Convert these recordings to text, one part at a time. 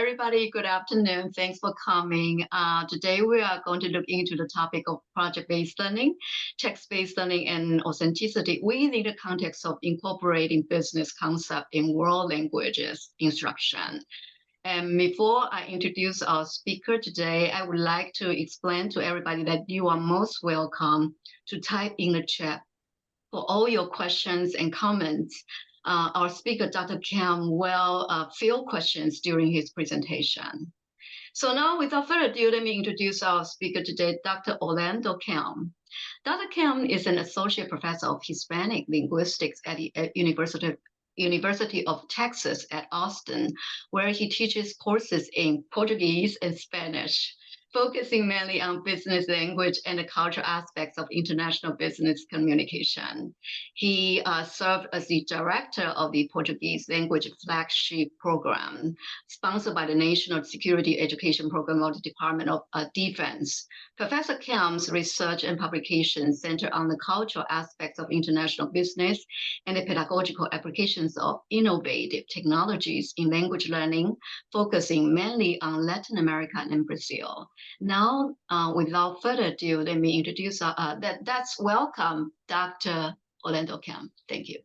everybody. Good afternoon. Thanks for coming. Today, we are going to look into the topic of project-based learning, text-based learning, and authenticity within the context of incorporating business concept in world languages instruction. And before I introduce our speaker today, I would like to explain to everybody that you are most welcome to type in the chat for all your questions and comments. Our speaker, Dr. Kelm, will field questions during his presentation. So now, without further ado, let me introduce our speaker today, Dr. Orlando Kelm. Dr. Kelm is an associate professor of Hispanic linguistics at the University of Texas at Austin, where he teaches courses in Portuguese and Spanish, focusing mainly on business language and the cultural aspects of international business communication. He served as the director of the Portuguese language flagship program, sponsored by the National Security Education Program of the Department of Defense. Professor Kelm's research and publications center on the cultural aspects of international business and the pedagogical applications of innovative technologies in language learning, focusing mainly on Latin America and Brazil. Now, without further ado, let me introduce, that's welcome, Dr. Orlando Kelm. Thank you.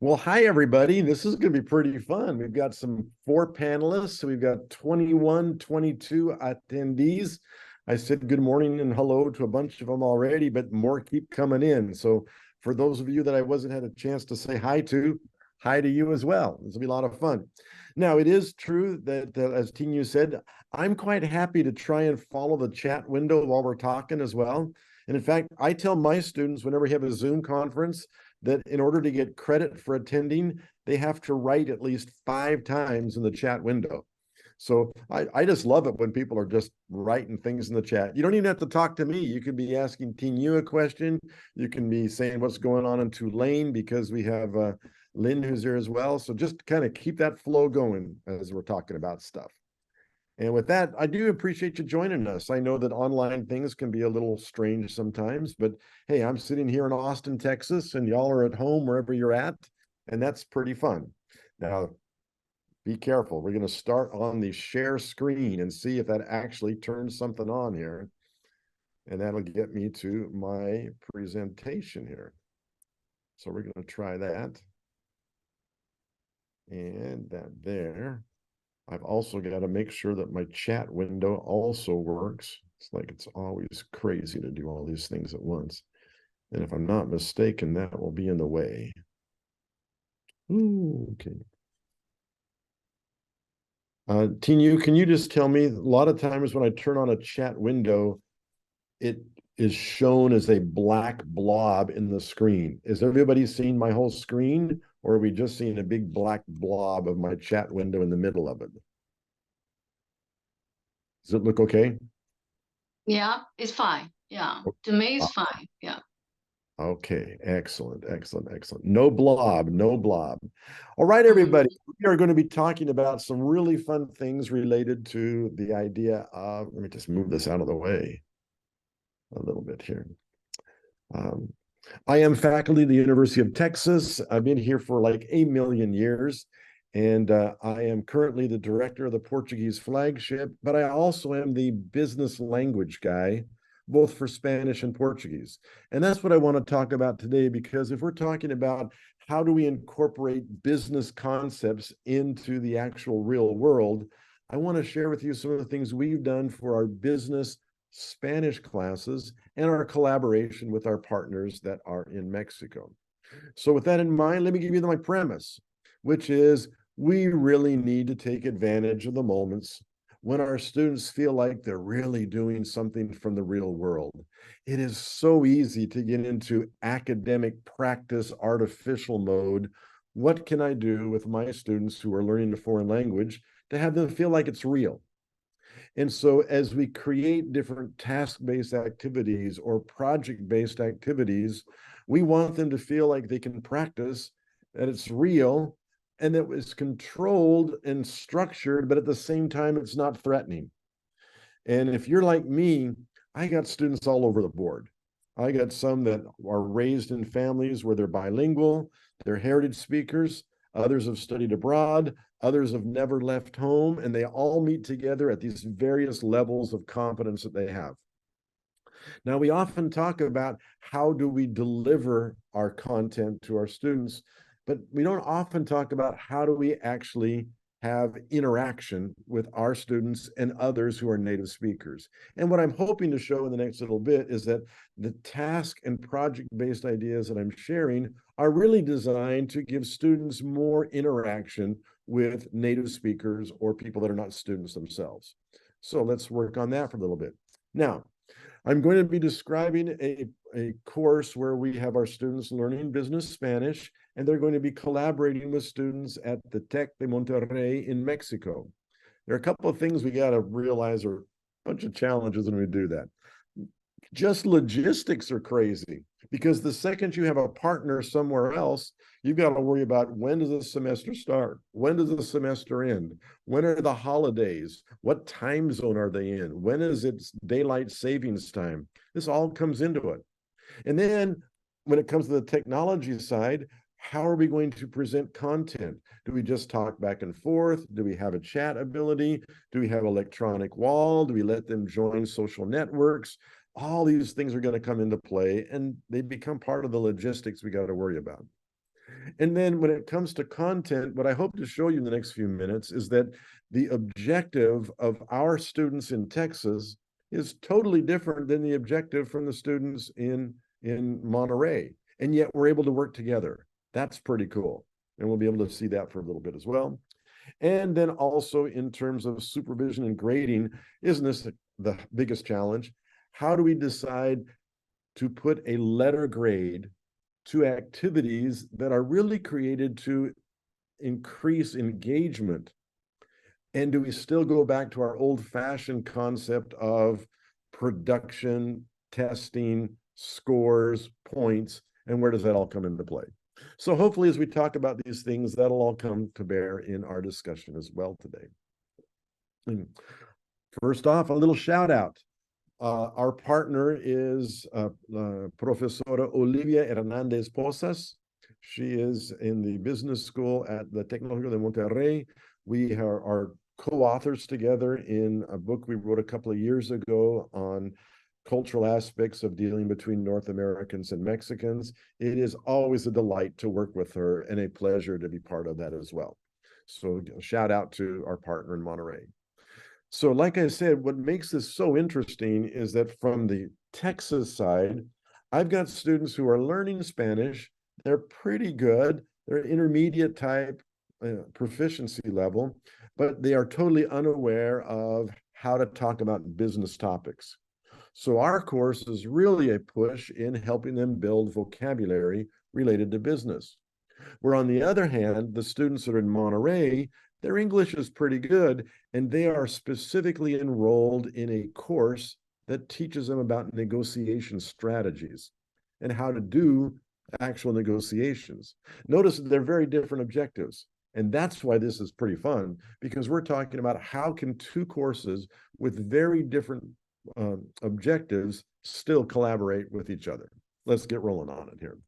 Well, hi, everybody. This is going to be pretty fun. We've got some 4 panelists. So we've got 21, 22 attendees. I said good morning and hello to a bunch of them already, but more keep coming in. So for those of you that I wasn't had a chance to say hi to you as well. This will be a lot of fun. Now, it is true that, as Tinyu said, I'm quite happy to try and follow the chat window while we're talking as well. And in fact, I tell my students whenever we have a Zoom conference that in order to get credit for attending, they have to write at least 5 times in the chat window. So I just love it when people are just writing things in the chat. You don't even have to talk to me. You can be asking Tinyu a question. You can be saying what's going on in Tulane because we have Lynn who's there as well. So just kind of keep that flow going as we're talking about stuff. And with that, I do appreciate you joining us. I know that online things can be a little strange sometimes, but hey, I'm sitting here in Austin, Texas, and y'all are at home wherever you're at, and that's pretty fun. Now, be careful. We're going to start on the share screen and see if that actually turns something on here. And that'll get me to my presentation here. So we're going to try that. And that there. I've also got to make sure that my chat window also works. It's like it's always crazy to do all these things at once. And if I'm not mistaken, that will be in the way. Ooh, okay. Tinyu, can you just tell me, a lot of times when I turn on a chat window, it is shown as a black blob in the screen. Is everybody seeing my whole screen? Or are we just seeing a big black blob of my chat window in the middle of it? Does it look okay? Yeah, it's fine. Yeah, to me, it's fine. Yeah. Okay, excellent, excellent, excellent. No blob, no blob. All right, everybody, we are going to be talking about some really fun things related to the idea of, let me just move this out of the way a little bit here. I am faculty at the University of Texas. I've been here for like 1 million years, and I am currently the director of the Portuguese flagship, but I also am the business language guy, both for Spanish and Portuguese. And that's what I want to talk about today, because if we're talking about how do we incorporate business concepts into the actual real world, I want to share with you some of the things we've done for our business Spanish classes and our collaboration with our partners that are in Mexico. So with that in mind, let me give you my premise, which is we really need to take advantage of the moments when our students feel like they're really doing something from the real world. It is so easy to get into academic practice, artificial mode. What can I do with my students who are learning a foreign language to have them feel like it's real? And so as we create different task-based activities or project-based activities, we want them to feel like they can practice, that it's real, and that it's controlled and structured, but at the same time, it's not threatening. And if you're like me, I got students all over the board. I got some that are raised in families where they're bilingual, they're heritage speakers, others have studied abroad, Others have never left home, and they all meet together at these various levels of competence that they have. Now, we often talk about how do we deliver our content to our students, but we don't often talk about how do we actually have interaction with our students and others who are native speakers. And what I'm hoping to show in the next little bit is that the task and project-based ideas that I'm sharing are really designed to give students more interaction with native speakers or people that are not students themselves. So let's work on that for a little bit. Now, I'm going to be describing a course where we have our students learning business Spanish, and they're going to be collaborating with students at the Tec de Monterrey in Mexico. There are a couple of things we got to realize are a bunch of challenges when we do that. Just logistics are crazy because the second you have a partner somewhere else, you've got to worry about when does the semester start? When does the semester end? When are the holidays? What time zone are they in? When is it daylight savings time? This all comes into it. And then when it comes to the technology side, how are we going to present content? Do we just talk back and forth? Do we have a chat ability? Do we have electronic wall? Do we let them join social networks? All these things are going to come into play, and they become part of the logistics we got to worry about. And then when it comes to content, what I hope to show you in the next few minutes is that the objective of our students in Texas is totally different than the objective from the students in Monterey. And yet we're able to work together. That's pretty cool. And we'll be able to see that for a little bit as well. And then also in terms of supervision and grading, isn't this the biggest challenge? How do we decide to put a letter grade to activities that are really created to increase engagement? And do we still go back to our old-fashioned concept of production, testing, scores, points, and where does that all come into play? So hopefully as we talk about these things, that'll all come to bear in our discussion as well today. And first off, a little shout out. Our partner is Profesora Olivia Hernandez Posas. She is in the business school at the Tecnológico de Monterrey. We are co-authors together in a book we wrote a couple of years ago on cultural aspects of dealing between North Americans and Mexicans. It is always a delight to work with her and a pleasure to be part of that as well. So shout out to our partner in Monterrey. So like I said, what makes this so interesting is that from the Texas side, I've got students who are learning Spanish. They're pretty good. They're intermediate type proficiency level, but they are totally unaware of how to talk about business topics. So our course is really a push in helping them build vocabulary related to business. Where on the other hand, the students that are in Monterey, their English is pretty good, and they are specifically enrolled in a course that teaches them about negotiation strategies and how to do actual negotiations. Notice that they're very different objectives. And that's why this is pretty fun, because we're talking about how can two courses with very different objectives still collaborate with each other. Let's get rolling on it here.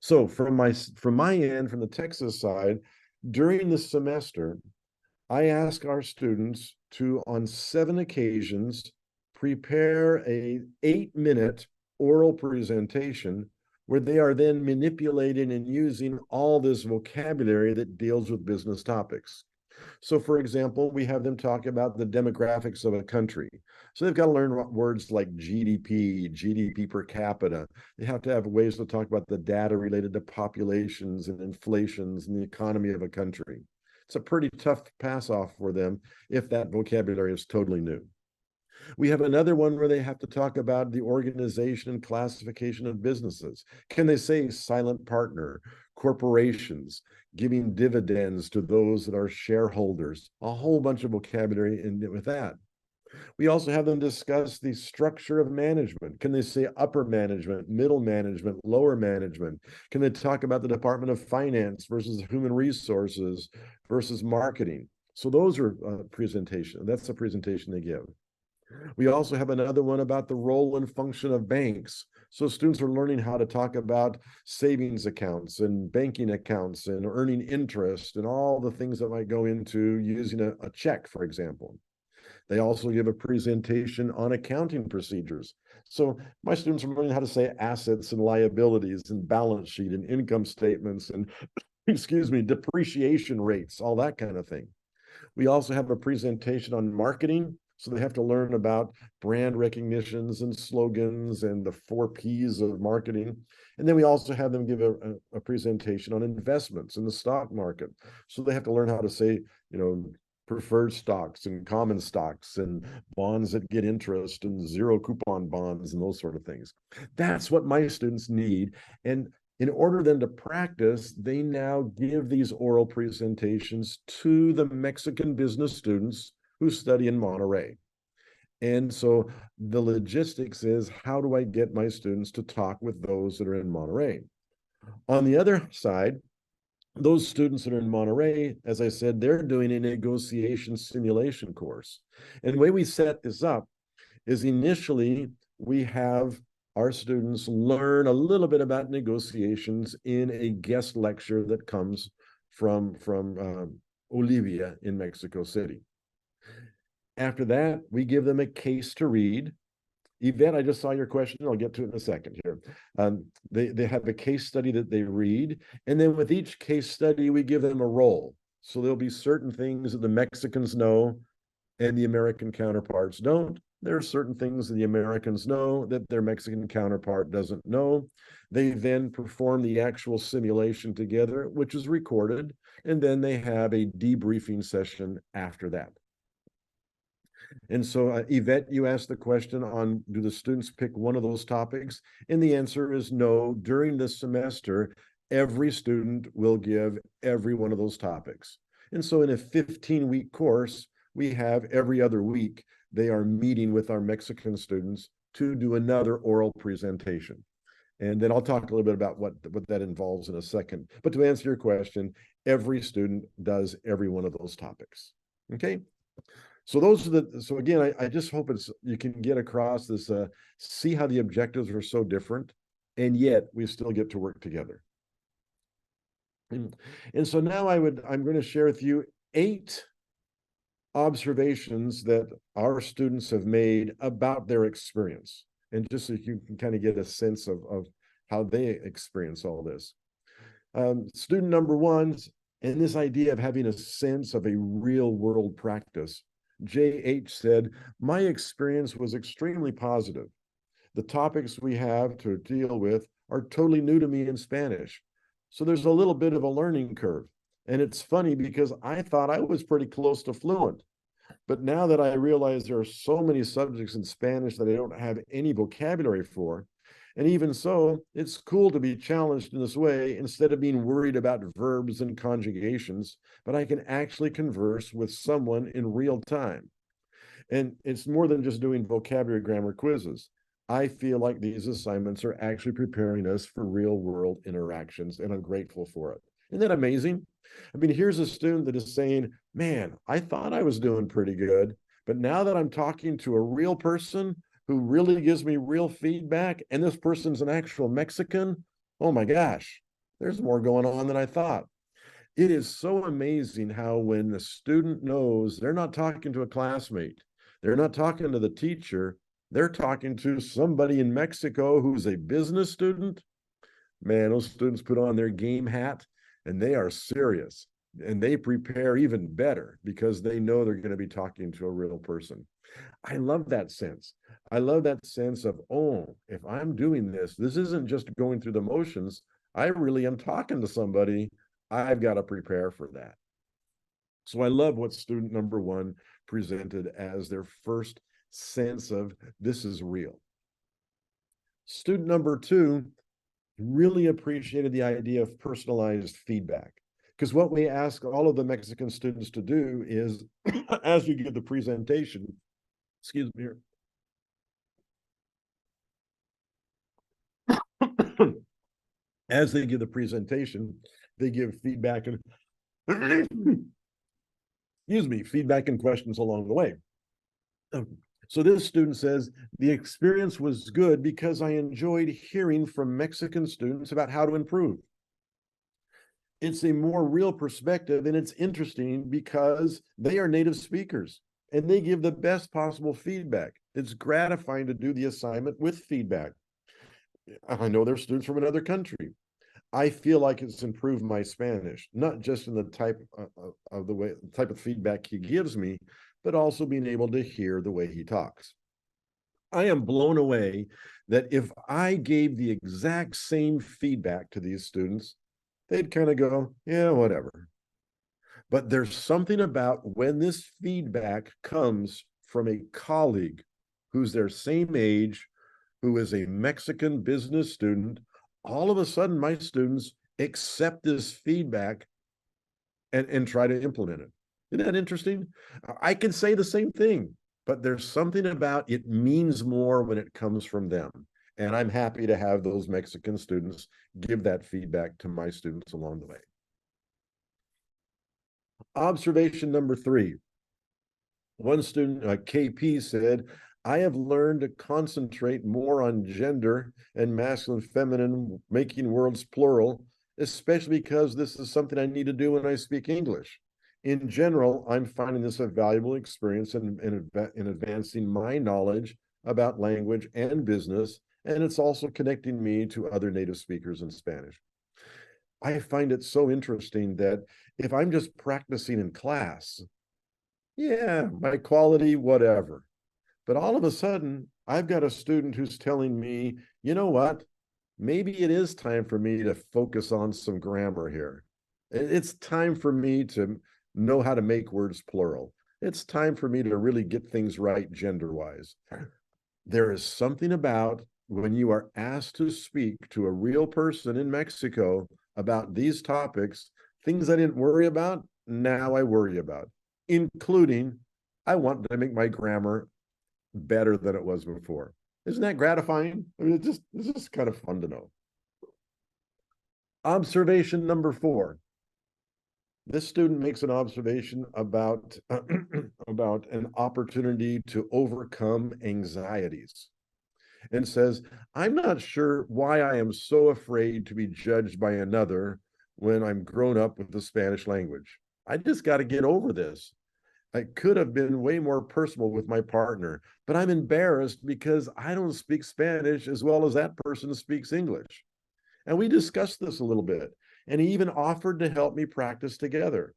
So from my end, from the Texas side, during the semester, I ask our students to, on 7 occasions, prepare a 8-minute oral presentation where they are then manipulating and using all this vocabulary that deals with business topics. So for example, we have them talk about the demographics of a country. So they've got to learn words like GDP, GDP per capita. They have to have ways to talk about the data related to populations and inflations and the economy of a country. It's a pretty tough pass off for them if that vocabulary is totally new. We have another one where they have to talk about the organization and classification of businesses. Can they say silent partner, corporations, giving dividends to those that are shareholders, a whole bunch of vocabulary with that. We also have them discuss the structure of management. Can they say upper management, middle management, lower management? Can they talk about the Department of Finance versus human resources versus marketing? So those are presentation. That's the presentation they give. We also have another one about the role and function of banks. So students are learning how to talk about savings accounts and banking accounts and earning interest and all the things that might go into using a check, for example. They also give a presentation on accounting procedures. So my students are learning how to say assets and liabilities and balance sheet and income statements and, excuse me, depreciation rates, all that kind of thing. We also have a presentation on marketing. So they have to learn about brand recognitions and slogans and the 4 Ps of marketing. And then we also have them give a presentation on investments in the stock market. So they have to learn how to say, preferred stocks and common stocks and bonds that get interest and zero coupon bonds and those sort of things. That's what my students need. And in order then to practice, they now give these oral presentations to the Mexican business students who study in Monterey. And so the logistics is, how do I get my students to talk with those that are in Monterey? On the other side, those students that are in Monterey, as I said, they're doing a negotiation simulation course. And the way we set this up is initially we have our students learn a little bit about negotiations in a guest lecture that comes from Olivia in Mexico City. After that, we give them a case to read. Yvette, I just saw your question. I'll get to it in a second here. They have a case study that they read, and then with each case study, we give them a role. So there'll be certain things that the Mexicans know and the American counterparts don't. There are certain things that the Americans know that their Mexican counterpart doesn't know. They then perform the actual simulation together, which is recorded, and then they have a debriefing session after that. And so, Yvette, you asked the question on, do the students pick one of those topics? And the answer is no. During this semester, every student will give every one of those topics. And so in a 15-week course, we have every other week, they are meeting with our Mexican students to do another oral presentation. And then I'll talk a little bit about what that involves in a second. But to answer your question, every student does every one of those topics. Okay? So again, I just hope you can get across this, see how the objectives are so different, and yet we still get to work together. And so now I'm going to share with you 8 observations that our students have made about their experience, and just so you can kind of get a sense of how they experience all this. Student number 1, and this idea of having a sense of a real world practice. J.H. said, my experience was extremely positive. The topics we have to deal with are totally new to me in Spanish. So there's a little bit of a learning curve. And it's funny because I thought I was pretty close to fluent. But now that I realize there are so many subjects in Spanish that I don't have any vocabulary for, and even so, it's cool to be challenged in this way instead of being worried about verbs and conjugations, but I can actually converse with someone in real time. And it's more than just doing vocabulary grammar quizzes. I feel like these assignments are actually preparing us for real world interactions, and I'm grateful for it. Isn't that amazing? I mean, here's a student that is saying, man, I thought I was doing pretty good, but now that I'm talking to a real person who really gives me real feedback, and this person's an actual Mexican, oh my gosh, there's more going on than I thought. It is so amazing how when the student knows they're not talking to a classmate, they're not talking to the teacher, they're talking to somebody in Mexico who's a business student. Man, those students put on their game hat and they are serious, and they prepare even better because they know they're going to be talking to a real person. I love that sense. I love that sense of, oh, if I'm doing this, this isn't just going through the motions. I really am talking to somebody. I've got to prepare for that. So I love what student number 1 presented as their first sense of this is real. Student number 2 really appreciated the idea of personalized feedback, because what we ask all of the Mexican students to do is, as you give the presentation, excuse me here, as they give the presentation, they give feedback and excuse me, feedback and questions along the way. So this student says, the experience was good because I enjoyed hearing from Mexican students about how to improve. It's a more real perspective, and it's interesting because they are native speakers and they give the best possible feedback. It's gratifying to do the assignment with feedback. I know they're students from another country. I feel like it's improved my Spanish, not just in the type of feedback he gives me, but also being able to hear the way he talks. I am blown away that if I gave the exact same feedback to these students, they'd kind of go, yeah, whatever. But there's something about when this feedback comes from a colleague who's their same age, who is a Mexican business student, all of a sudden my students accept this feedback and try to implement it. Isn't that interesting? I can say the same thing, but there's something about it means more when it comes from them. And I'm happy to have those Mexican students give that feedback to my students along the way. Observation number 3. One student, KP, said, I have learned to concentrate more on gender and masculine, feminine, making worlds plural, especially because this is something I need to do when I speak English. In general, I'm finding this a valuable experience in advancing my knowledge about language and business, and it's also connecting me to other native speakers in Spanish. I find it so interesting that if I'm just practicing in class, yeah, my quality, whatever. But all of a sudden, I've got a student who's telling me, you know what? Maybe it is time for me to focus on some grammar here. It's time for me to know how to make words plural. It's time for me to really get things right gender-wise. There is something about when you are asked to speak to a real person in Mexico about these topics, things I didn't worry about, now I worry about, including I want to make my grammar better than it was before. Isn't that gratifying? I mean, it's just kind of fun to know. Observation number 4. This student makes an observation about, about an opportunity to overcome anxieties and says, I'm not sure why I am so afraid to be judged by another when I'm grown up with the Spanish language. I just got to get over this. I could have been way more personal with my partner, but I'm embarrassed because I don't speak Spanish as well as that person speaks English. And we discussed this a little bit, and he even offered to help me practice together.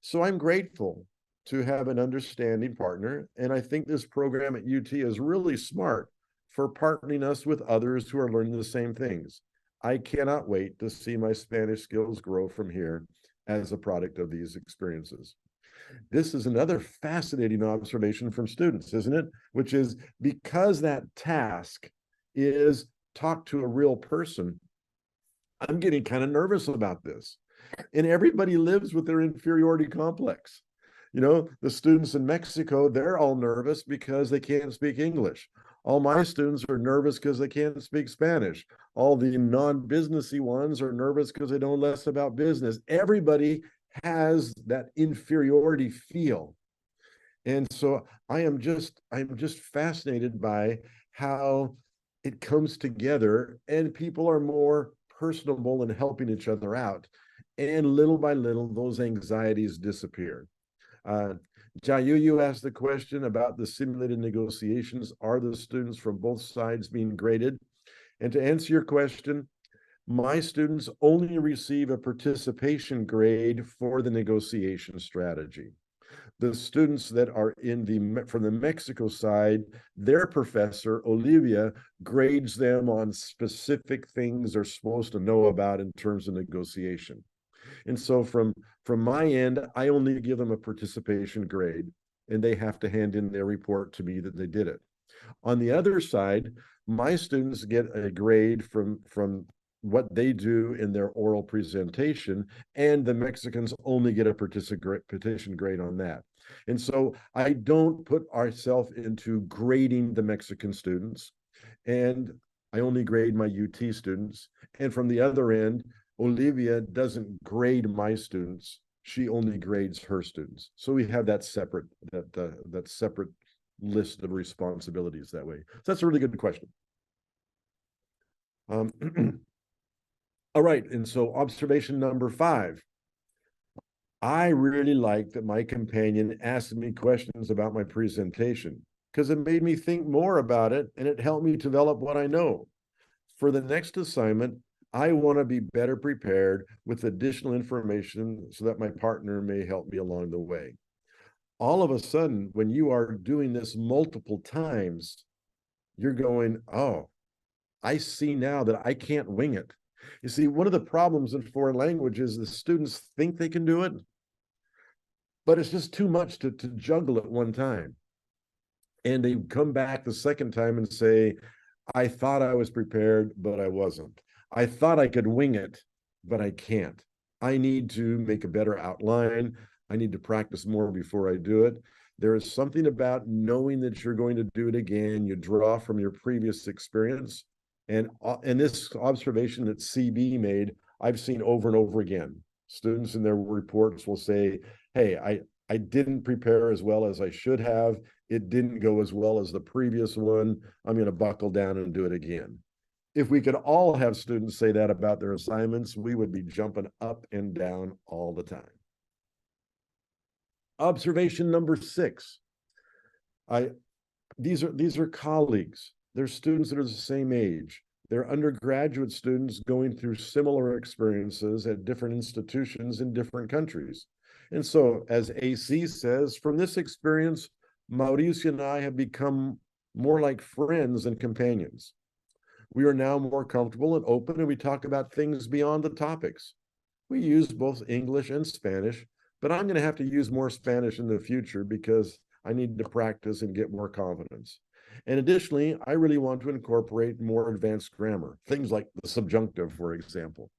So I'm grateful to have an understanding partner, and I think this program at UT is really smart for partnering us with others who are learning the same things. I cannot wait to see my Spanish skills grow from here as a product of these experiences. This is another fascinating observation from students, isn't it? Which is because that task is talk to a real person, I'm getting kind of nervous about this. And everybody lives with their inferiority complex. You know, the students in Mexico, they're all nervous because they can't speak English. All my students are nervous because they can't speak Spanish. All the non-businessy ones are nervous because they know less about business. Everybody has that inferiority feel. And so I'm just fascinated by how it comes together and people are more personable and helping each other out. And little by little, those anxieties disappear. Jayu, you asked the question about the simulated negotiations. Are the students from both sides being graded? And to answer your question, my students only receive a participation grade for the negotiation strategy. The students that are from the Mexico side, their professor, Olivia, grades them on specific things they're supposed to know about in terms of negotiation. And so from my end, I only give them a participation grade, and they have to hand in their report to me that they did it. On the other side, my students get a grade from what they do in their oral presentation, and the Mexicans only get a participation grade on that. And so I don't put ourselves into grading the Mexican students, and I only grade my UT students. And from the other end, Olivia doesn't grade my students. She only grades her students. So we have that separate list of responsibilities that way? So that's a really good question. All right, and so observation number 5. I really liked that my companion asked me questions about my presentation because it made me think more about it and it helped me develop what I know. For the next assignment, I want to be better prepared with additional information so that my partner may help me along the way. All of a sudden, when you are doing this multiple times, you're going, oh, I see now that I can't wing it. You see, one of the problems in foreign language is the students think they can do it, but it's just too much to juggle at one time. And they come back the second time and say, I thought I was prepared, but I wasn't. I thought I could wing it, but I can't. I need to make a better outline. I need to practice more before I do it. There is something about knowing that you're going to do it again. You draw from your previous experience. And this observation that CB made, I've seen over and over again. Students in their reports will say, hey, I didn't prepare as well as I should have. It didn't go as well as the previous one. I'm going to buckle down and do it again. If we could all have students say that about their assignments, we would be jumping up and down all the time. Observation number 6. These are colleagues. They're students that are the same age. They're undergraduate students going through similar experiences at different institutions in different countries. And so, as AC says, from this experience, Mauricio and I have become more like friends and companions. We are now more comfortable and open, and we talk about things beyond the topics. We use both English and Spanish, but I'm going to have to use more Spanish in the future because I need to practice and get more confidence. And additionally, I really want to incorporate more advanced grammar, things like the subjunctive, for example.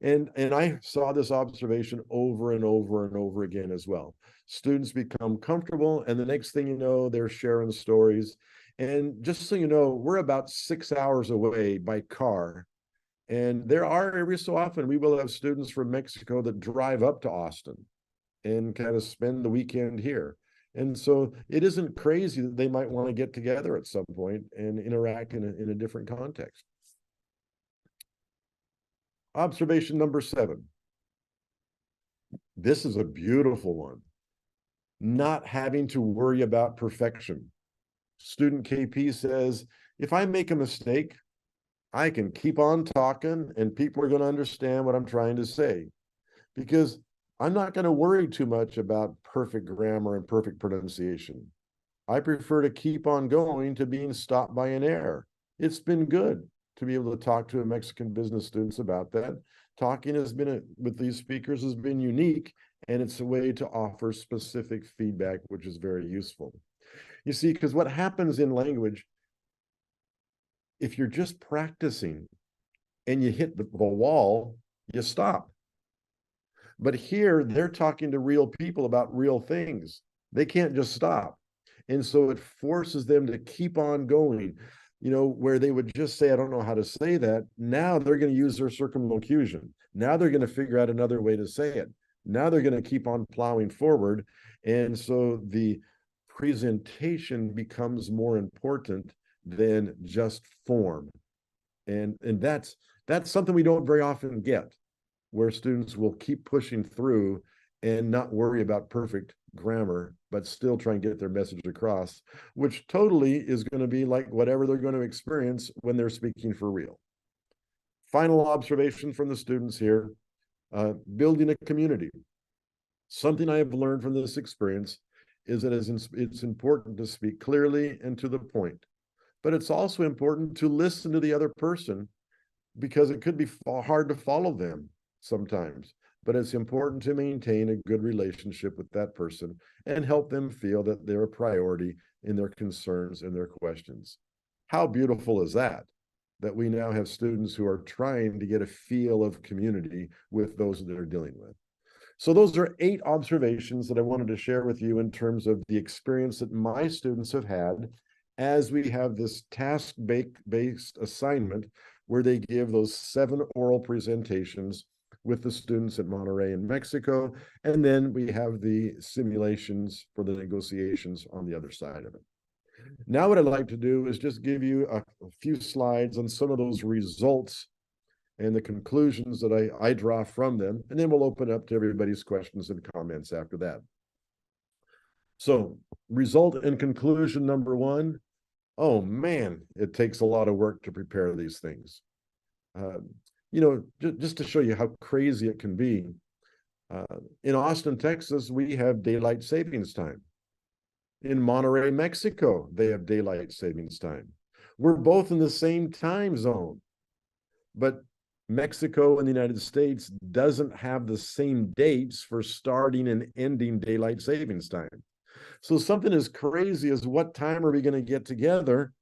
And I saw this observation over and over and over again as well. Students become comfortable, and the next thing you know, they're sharing stories. And just so you know, we're about 6 hours away by car. And there are every so often, we will have students from Mexico that drive up to Austin and kind of spend the weekend here. And so it isn't crazy that they might want to get together at some point and interact in a different context. Observation number 7. This is a beautiful one. Not having to worry about perfection. Student KP says, if I make a mistake, I can keep on talking and people are going to understand what I'm trying to say, because I'm not going to worry too much about perfect grammar and perfect pronunciation. I prefer to keep on going to being stopped by an error. It's been good to be able to talk to Mexican business students about that. Talking has been with these speakers has been unique, and it's a way to offer specific feedback, which is very useful. You see, because what happens in language, if you're just practicing and you hit the wall, you stop. But here, they're talking to real people about real things. They can't just stop. And so it forces them to keep on going, where they would just say, I don't know how to say that. Now they're going to use their circumlocution. Now they're going to figure out another way to say it. Now they're going to keep on plowing forward. And so the presentation becomes more important than just form. And that's something we don't very often get, where students will keep pushing through and not worry about perfect grammar, but still try and get their message across, which totally is going to be like whatever they're going to experience when they're speaking for real. Final observation from the students here, building a community. Something I have learned from this experience is that it's important to speak clearly and to the point, but it's also important to listen to the other person, because it could be hard to follow them sometimes, but it's important to maintain a good relationship with that person and help them feel that they're a priority in their concerns and their questions. How beautiful is that we now have students who are trying to get a feel of community with those that they're dealing with. So those are 8 observations that I wanted to share with you in terms of the experience that my students have had as we have this task-based assignment where they give those 7 oral presentations with the students at Monterrey in Mexico. And then we have the simulations for the negotiations on the other side of it. Now what I'd like to do is just give you a few slides on some of those results and the conclusions that I draw from them, and then we'll open up to everybody's questions and comments after that. So result and conclusion number one, oh man, it takes a lot of work to prepare these things. You know, just to show you how crazy it can be, in Austin, Texas, we have daylight savings time. In Monterrey, Mexico, they have daylight savings time. We're both in the same time zone, but Mexico and the United States doesn't have the same dates for starting and ending daylight savings time. So something as crazy as what time are we going to get together?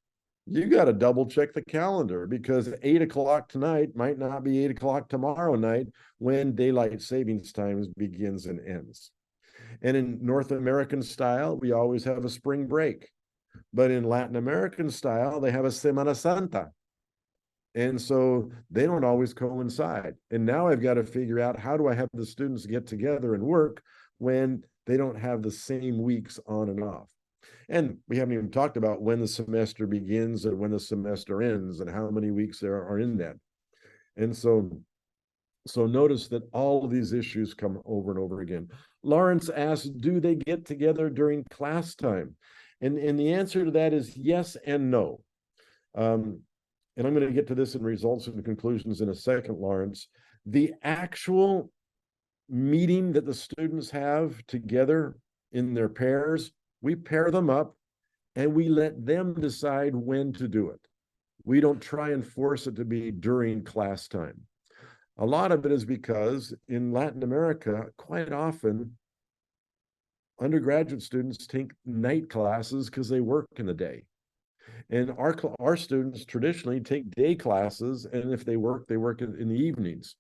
You got to double check the calendar, because 8 o'clock tonight might not be 8 o'clock tomorrow night when daylight savings time begins and ends. And in North American style, we always have a spring break. But in Latin American style, they have a Semana Santa. And so they don't always coincide. And now I've got to figure out, how do I have the students get together and work when they don't have the same weeks on and off? And we haven't even talked about when the semester begins and when the semester ends and how many weeks there are in that. And so notice that all of these issues come over and over again. Lawrence asked, do they get together during class time? And the answer to that is yes and no. And I'm going to get to this in results and conclusions in a second, Lawrence. The actual meeting that the students have together in their pairs, we pair them up and we let them decide when to do it. We don't try and force it to be during class time. A lot of it is because in Latin America, quite often, undergraduate students take night classes because they work in the day. And our students traditionally take day classes, and if they work in the evenings.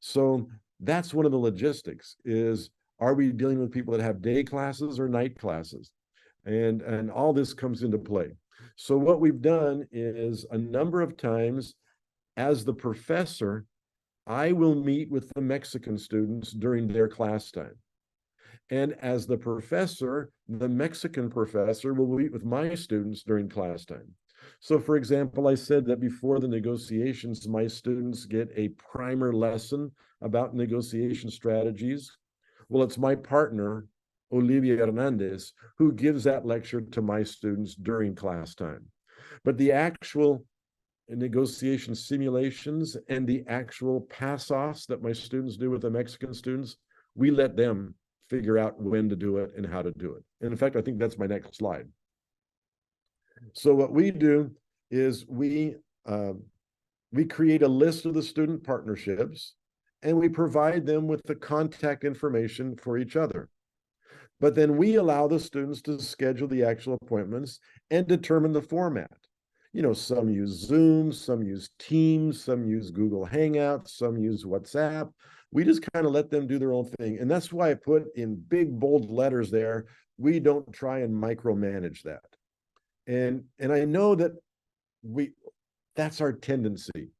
So that's one of the logistics is, are we dealing with people that have day classes or night classes? And all this comes into play. So what we've done is, a number of times as the professor, I will meet with the Mexican students during their class time. And as the professor, the Mexican professor will meet with my students during class time. So for example, I said that before the negotiations, my students get a primer lesson about negotiation strategies. Well, it's my partner, Olivia Hernandez, who gives that lecture to my students during class time. But the actual negotiation simulations and the actual pass-offs that my students do with the Mexican students, we let them figure out when to do it and how to do it. And in fact, I think that's my next slide. So what we do is we create a list of the student partnerships, and we provide them with the contact information for each other. But then we allow the students to schedule the actual appointments and determine the format. You know, some use Zoom, some use Teams, some use Google Hangouts, some use WhatsApp. We just kind of let them do their own thing. And that's why I put in big, bold letters there, we don't try and micromanage that. And I know that that's our tendency,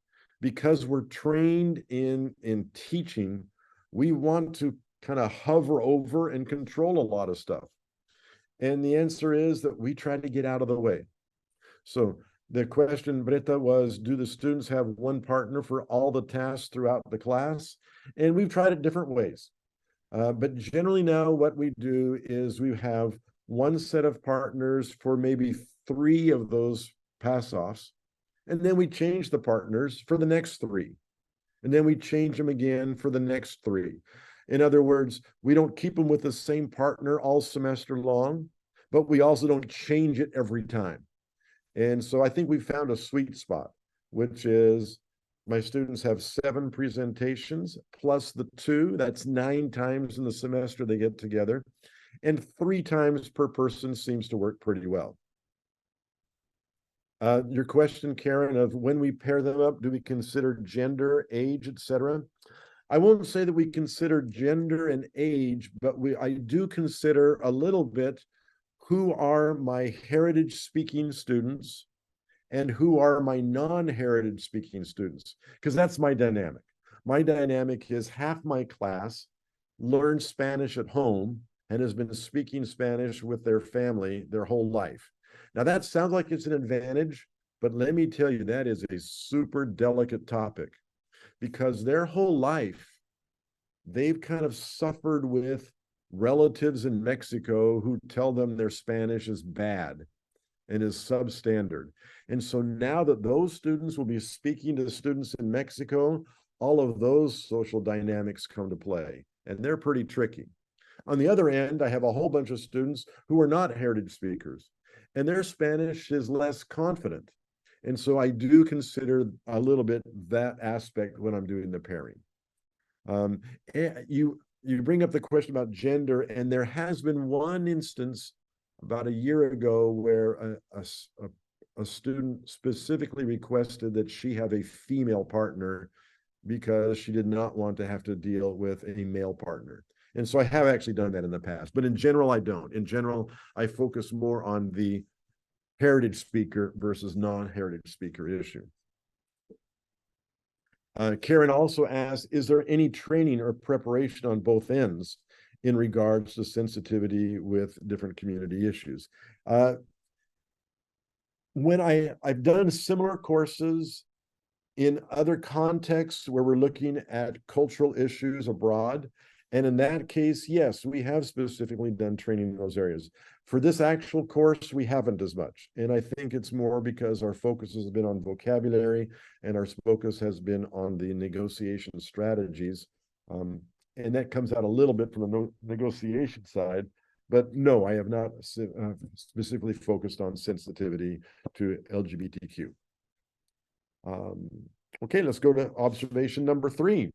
because we're trained in teaching. We want to kind of hover over and control a lot of stuff. And the answer is that we try to get out of the way. So the question, Bretta, was, do the students have one partner for all the tasks throughout the class? And we've tried it different ways. But generally now what we do is we have one set of partners for maybe 3 of those pass-offs, and then we change the partners for the next 3. And then we change them again for the next 3. In other words, we don't keep them with the same partner all semester long, but we also don't change it every time. And so I think we found a sweet spot, which is my students have 7 presentations plus the 2. That's 9 times in the semester they get together. And 3 times per person seems to work pretty well. Your question, Karen, of when we pair them up, do we consider gender, age, etc.? I won't say that we consider gender and age, but I do consider a little bit who are my heritage speaking students and who are my non-heritage speaking students, because that's my dynamic. My dynamic is half my class learns Spanish at home and has been speaking Spanish with their family their whole life. Now, that sounds like it's an advantage, but let me tell you, that is a super delicate topic because their whole life, they've kind of suffered with relatives in Mexico who tell them their Spanish is bad and is substandard. And so now that those students will be speaking to the students in Mexico, all of those social dynamics come to play, and they're pretty tricky. On the other end, I have a whole bunch of students who are not heritage speakers, and their Spanish is less confident. And so I do consider a little bit that aspect when I'm doing the pairing. You bring up the question about gender, and there has been one instance about a year ago where a student specifically requested that she have a female partner because she did not want to have to deal with a male partner. And so I have actually done that in the past, but in general, I don't. In general, I focus more on the heritage speaker versus non-heritage speaker issue. Karen also asked, is there any training or preparation on both ends in regards to sensitivity with different community issues? When I've done similar courses in other contexts where we're looking at cultural issues abroad, and in that case, yes, we have specifically done training in those areas. For this actual course, we haven't as much. And I think it's more because our focus has been on vocabulary and our focus has been on the negotiation strategies. And that comes out a little bit from the negotiation side. But no, I have not specifically focused on sensitivity to LGBTQ. Okay, let's go to observation number 3.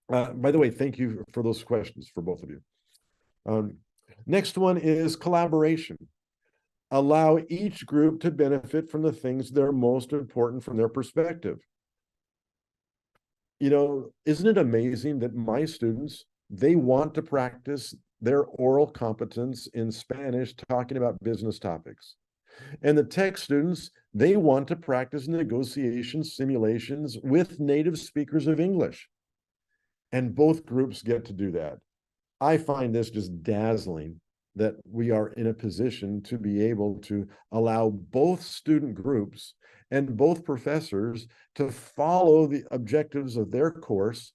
By the way, thank you for those questions for both of you. Next one is collaboration. Allow each group to benefit from the things that are most important from their perspective. You know, isn't it amazing that my students, they want to practice their oral competence in Spanish talking about business topics. And the tech students, they want to practice negotiation simulations with native speakers of English. And both groups get to do that. I find this just dazzling that we are in a position to be able to allow both student groups and both professors to follow the objectives of their course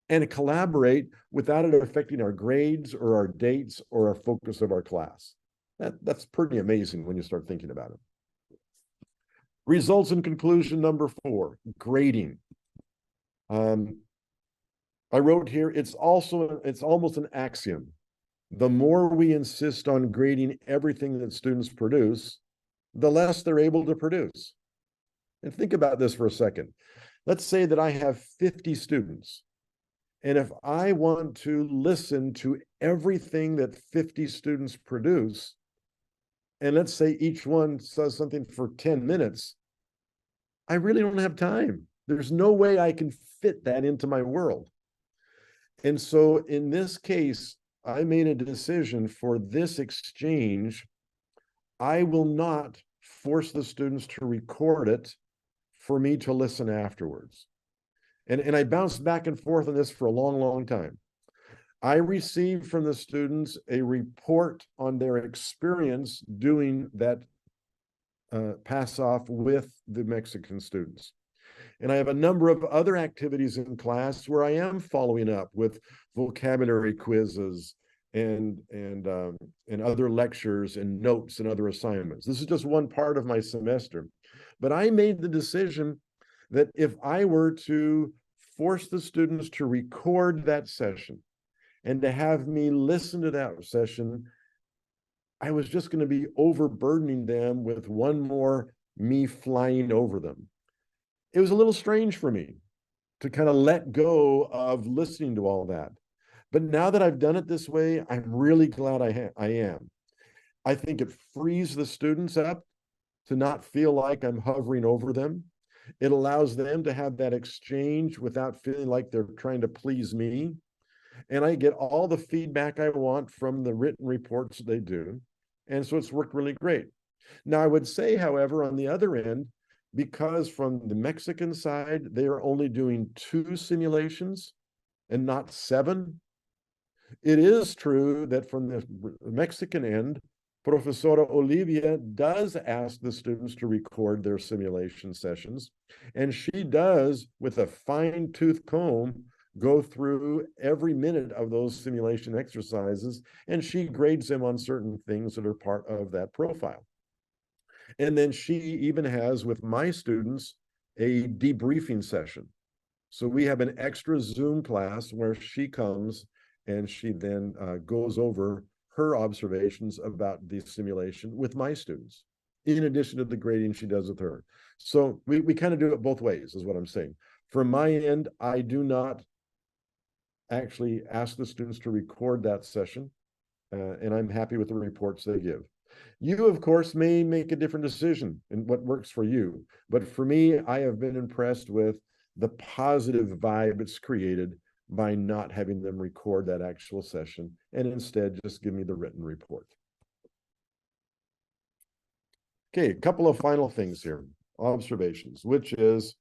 and collaborate without it affecting our grades or our dates or our focus of our class. That's pretty amazing when you start thinking about it. Results in conclusion number 4, grading. I wrote here, it's almost an axiom. The more we insist on grading everything that students produce, the less they're able to produce. And think about this for a second. Let's say that I have 50 students. And if I want to listen to everything that 50 students produce, and let's say each one says something for 10 minutes, I really don't have time. There's no way I can fit that into my world. And so in this case, I made a decision for this exchange. I will not force the students to record it for me to listen afterwards. And I bounced back and forth on this for a long, long time. I received from the students a report on their experience doing that pass off with the Mexican students. And I have a number of other activities in class where I am following up with vocabulary quizzes and other lectures and notes and other assignments. This is just one part of my semester. But I made the decision that if I were to force the students to record that session and to have me listen to that session, I was just going to be overburdening them with one more me flying over them. It was a little strange for me to kind of let go of listening to all that. But now that I've done it this way, I'm really glad I am. I think it frees the students up to not feel like I'm hovering over them. It allows them to have that exchange without feeling like they're trying to please me. And I get all the feedback I want from the written reports they do. And so it's worked really great. Now, I would say, however, on the other end, because from the Mexican side, they are only doing 2 simulations and not 7. It is true that from the Mexican end, Professora Olivia does ask the students to record their simulation sessions, and she does, with a fine-tooth comb, go through every minute of those simulation exercises, and she grades them on certain things that are part of that profile. And then she even has, with my students, a debriefing session. So we have an extra Zoom class where she comes and she then goes over her observations about the simulation with my students, in addition to the grading she does with her. So we kind of do it both ways, is what I'm saying. From my end, I do not actually ask the students to record that session, and I'm happy with the reports they give. You, of course, may make a different decision in what works for you. But for me, I have been impressed with the positive vibe it's created by not having them record that actual session and instead just give me the written report. Okay, a couple of final things here, observations, which is,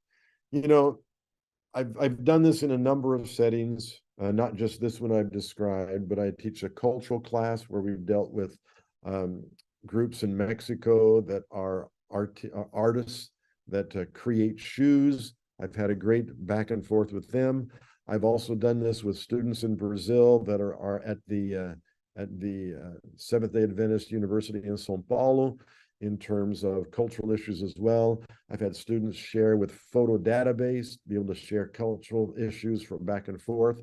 I've done this in a number of settings, not just this one I've described, but I teach a cultural class where we've dealt with groups in Mexico that are artists that create shoes. I've had a great back and forth with them. I've also done this with students in Brazil that are at the Seventh-day Adventist University in São Paulo in terms of cultural issues as well. I've had students share with photo database, be able to share cultural issues from back and forth.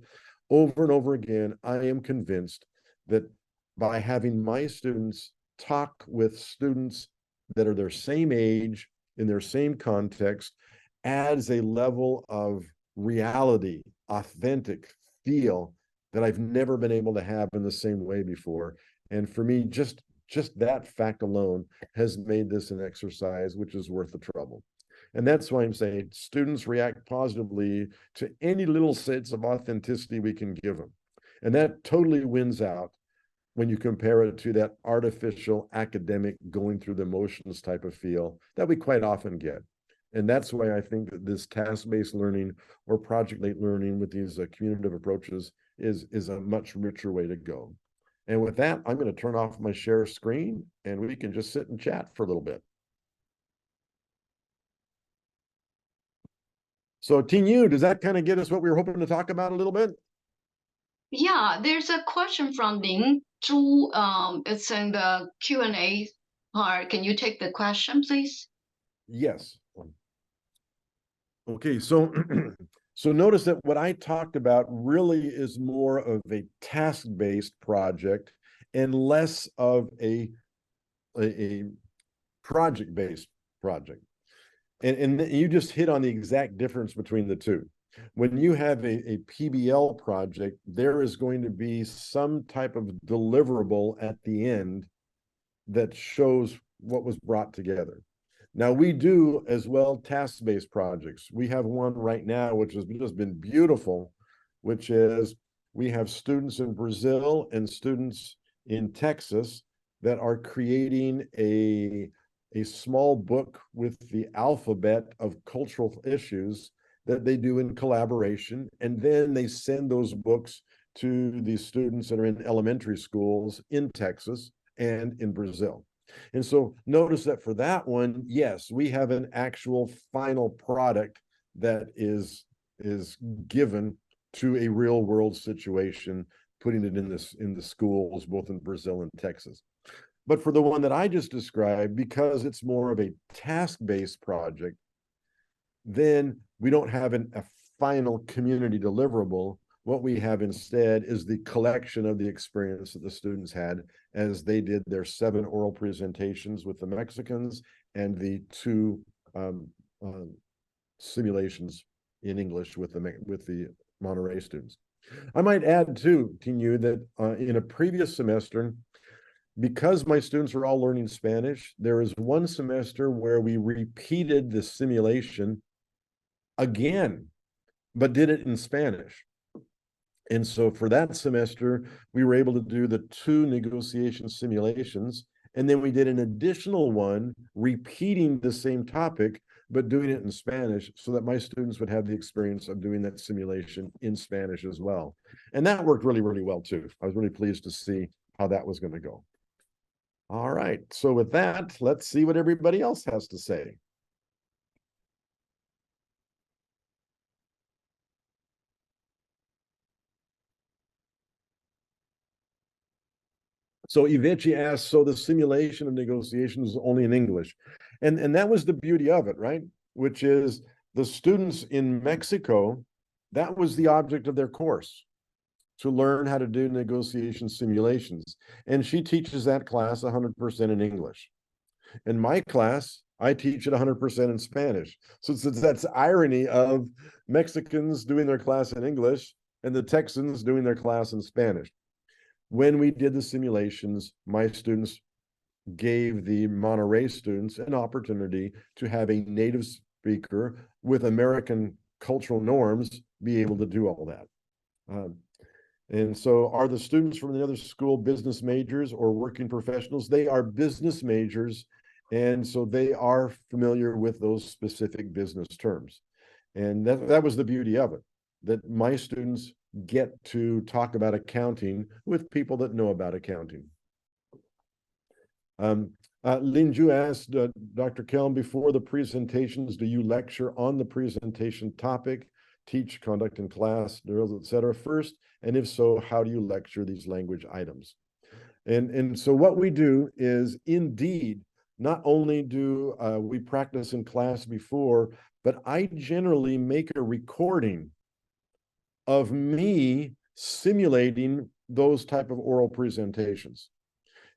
Over and over again, I am convinced that by having my students talk with students that are their same age, in their same context, adds a level of reality, authentic feel that I've never been able to have in the same way before. And for me, just that fact alone has made this an exercise which is worth the trouble. And that's why I'm saying students react positively to any little sense of authenticity we can give them. And that totally wins out when you compare it to that artificial academic going through the motions type of feel that we quite often get. And that's why I think that this task-based learning or project-based learning with these communicative approaches is a much richer way to go. And with that, I'm going to turn off my share screen and we can just sit and chat for a little bit. So Tingyu, does that kind of get us what we were hoping to talk about a little bit? Yeah, there's a question from Ling Zhu. It's in the Q&A part. Can you take the question, please? Yes. Okay, so so notice that what I talked about really is more of a task-based project and less of a project-based project. And you just hit on the exact difference between the two. When you have a PBL project, there is going to be some type of deliverable at the end that shows what was brought together. Now, we do as well task-based projects. We have one right now, which has just been beautiful, which is we have students in Brazil and students in Texas that are creating a small book with the alphabet of cultural issues that they do in collaboration. And then they send those books to the students that are in elementary schools in Texas and in Brazil. And so notice that for that one, yes, we have an actual final product that is given to a real world situation, putting it in the schools, both in Brazil and Texas. But for the one that I just described, because it's more of a task-based project, then we don't have a final community deliverable. What we have instead is the collection of the experience that the students had as they did their 7 oral presentations with the Mexicans and the 2 simulations in English with the Monterey students. I might add too, Tingyu, that in a previous semester, because my students are all learning Spanish, there is one semester where we repeated the simulation again, but did it in Spanish. And so for that semester, we were able to do the 2 negotiation simulations, and then we did an additional one repeating the same topic, but doing it in Spanish so that my students would have the experience of doing that simulation in Spanish as well. And that worked really, really well too. I was really pleased to see how that was going to go. All right. So with that, let's see what everybody else has to say. So Ivechi asked, so the simulation of negotiations is only in English. And that was the beauty of it, right? Which is the students in Mexico, that was the object of their course, to learn how to do negotiation simulations. And she teaches that class 100% in English. In my class, I teach it 100% in Spanish. So that's irony of Mexicans doing their class in English and the Texans doing their class in Spanish. When we did the simulations, my students gave the Monterey students an opportunity to have a native speaker with American cultural norms be able to do all that. And so are the students from the other school business majors or working professionals? They are business majors. And so they are familiar with those specific business terms. And that was the beauty of it, that my students get to talk about accounting with people that know about accounting. Lin Ju asked Dr. Kelm, before the presentations, do you lecture on the presentation topic, teach conduct in class, drills, etc. first? And if so, how do you lecture these language items? And so what we do is, indeed, not only do we practice in class before, but I generally make a recording of me simulating those type of oral presentations.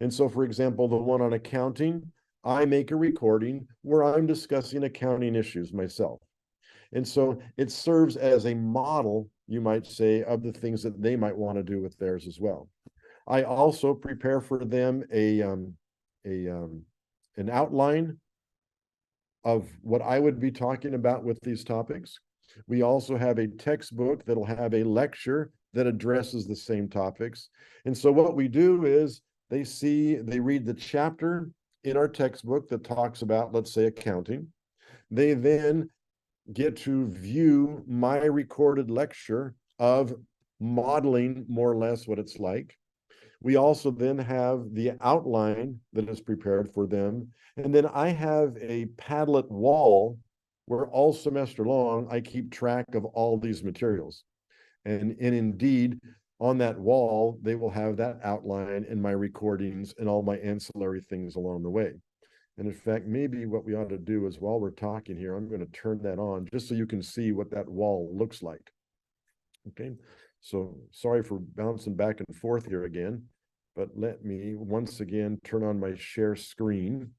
And so, for example, the one on accounting, I make a recording where I'm discussing accounting issues myself. And so it serves as a model, you might say, of the things that they might want to do with theirs as well. I also prepare for them an outline of what I would be talking about with these topics. We also have a textbook that'll have a lecture that addresses the same topics. And so what we do is they read the chapter in our textbook that talks about, let's say, accounting. They then get to view my recorded lecture of modeling more or less what it's like. We also then have the outline that is prepared for them. And then I have a Padlet wall where all semester long, I keep track of all these materials. And indeed, on that wall, they will have that outline and my recordings and all my ancillary things along the way. And in fact, maybe what we ought to do is, while we're talking here, I'm going to turn that on just so you can see what that wall looks like. Okay, so sorry for bouncing back and forth here again, but let me once again turn on my share screen.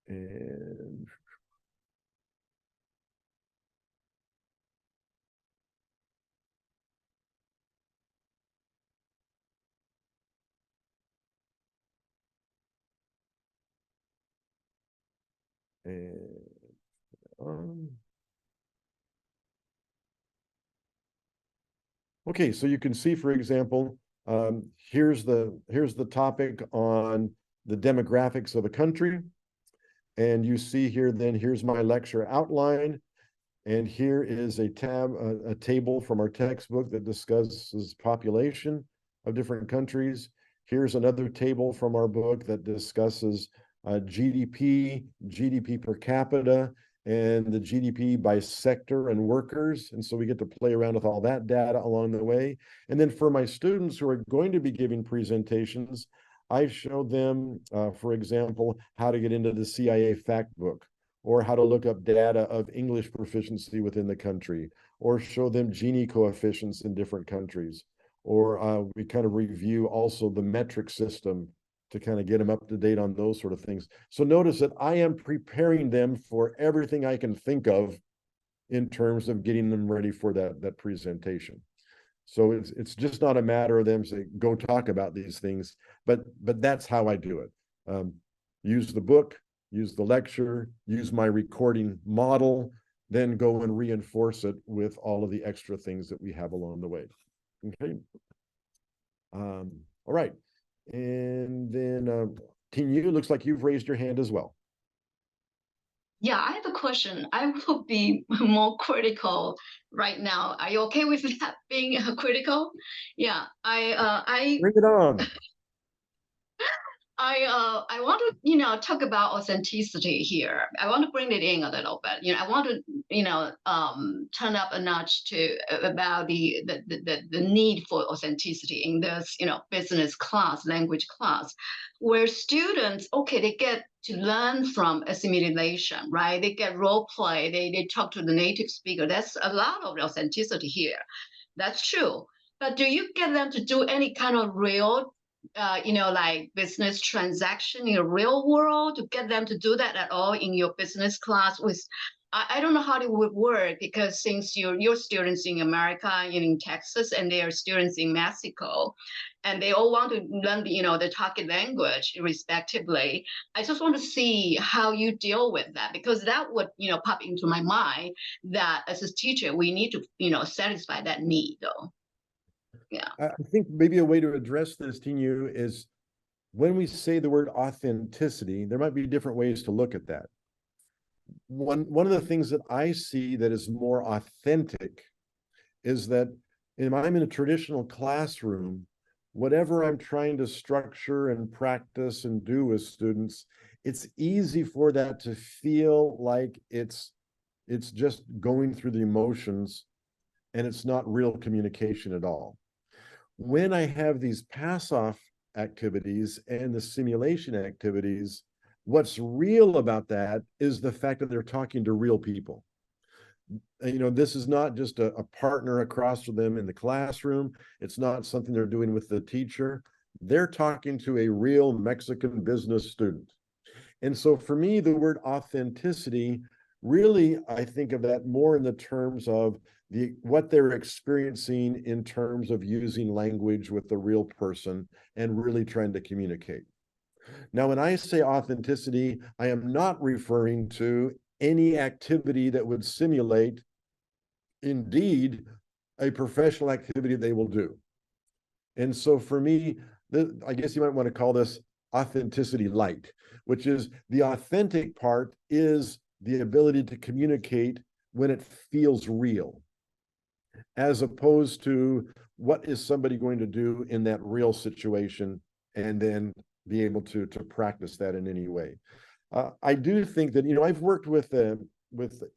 And um, okay, so you can see, for example, here's the topic on the demographics of a country. And you see here, then here's my lecture outline. And here is a table from our textbook that discusses population of different countries. Here's another table from our book that discusses GDP, GDP per capita, and the GDP by sector and workers. And so we get to play around with all that data along the way. And then for my students who are going to be giving presentations, I showed them, for example, how to get into the CIA fact book, or how to look up data of English proficiency within the country, or show them Gini coefficients in different countries. Or we kind of review also the metric system to kind of get them up to date on those sort of things. So notice that I am preparing them for everything I can think of in terms of getting them ready for that presentation. So it's just not a matter of them saying, go talk about these things, but that's how I do it. Use the book, use the lecture, use my recording model, then go and reinforce it with all of the extra things that we have along the way. Okay. All right. And then Teen Yu, looks like you've raised your hand as well. Yeah, I have a question. I will be more critical right now. Are you okay with that being critical? Yeah, Bring it on. I want to talk about authenticity here. I want to bring it in a little bit. I want to turn up a notch to about the need for authenticity in this business class, language class, where students, okay, they get to learn from assimilation, right? They get role play. They talk to the native speaker. That's a lot of authenticity here. That's true. But do you get them to do any kind of real like business transaction in the real world to get them to do that at all in your business class with I don't know how it would work because since your students in America and in Texas and they are students in Mexico and they all want to learn the target language respectively. I just want to see how you deal with that because that would pop into my mind that as a teacher we need to satisfy that need though. Yeah. I think maybe a way to address this, Tinu, is when we say the word authenticity, there might be different ways to look at that. One of the things that I see that is more authentic is that if I'm in a traditional classroom, whatever I'm trying to structure and practice and do with students, it's easy for that to feel like it's just going through the emotions and it's not real communication at all. When I have these pass-off activities and the simulation activities, what's real about that is the fact that they're talking to real people. This is not just a partner across from them in the classroom. It's not something they're doing with the teacher. They're talking to a real Mexican business student. And so for me, the word authenticity, really, I think of that more in the terms of what they're experiencing in terms of using language with the real person and really trying to communicate. Now, when I say authenticity, I am not referring to any activity that would simulate, indeed, a professional activity they will do. And so for me, I guess you might want to call this authenticity light, which is the authentic part is the ability to communicate when it feels real, as opposed to what is somebody going to do in that real situation and then be able to practice that in any way. I do think that, I've worked with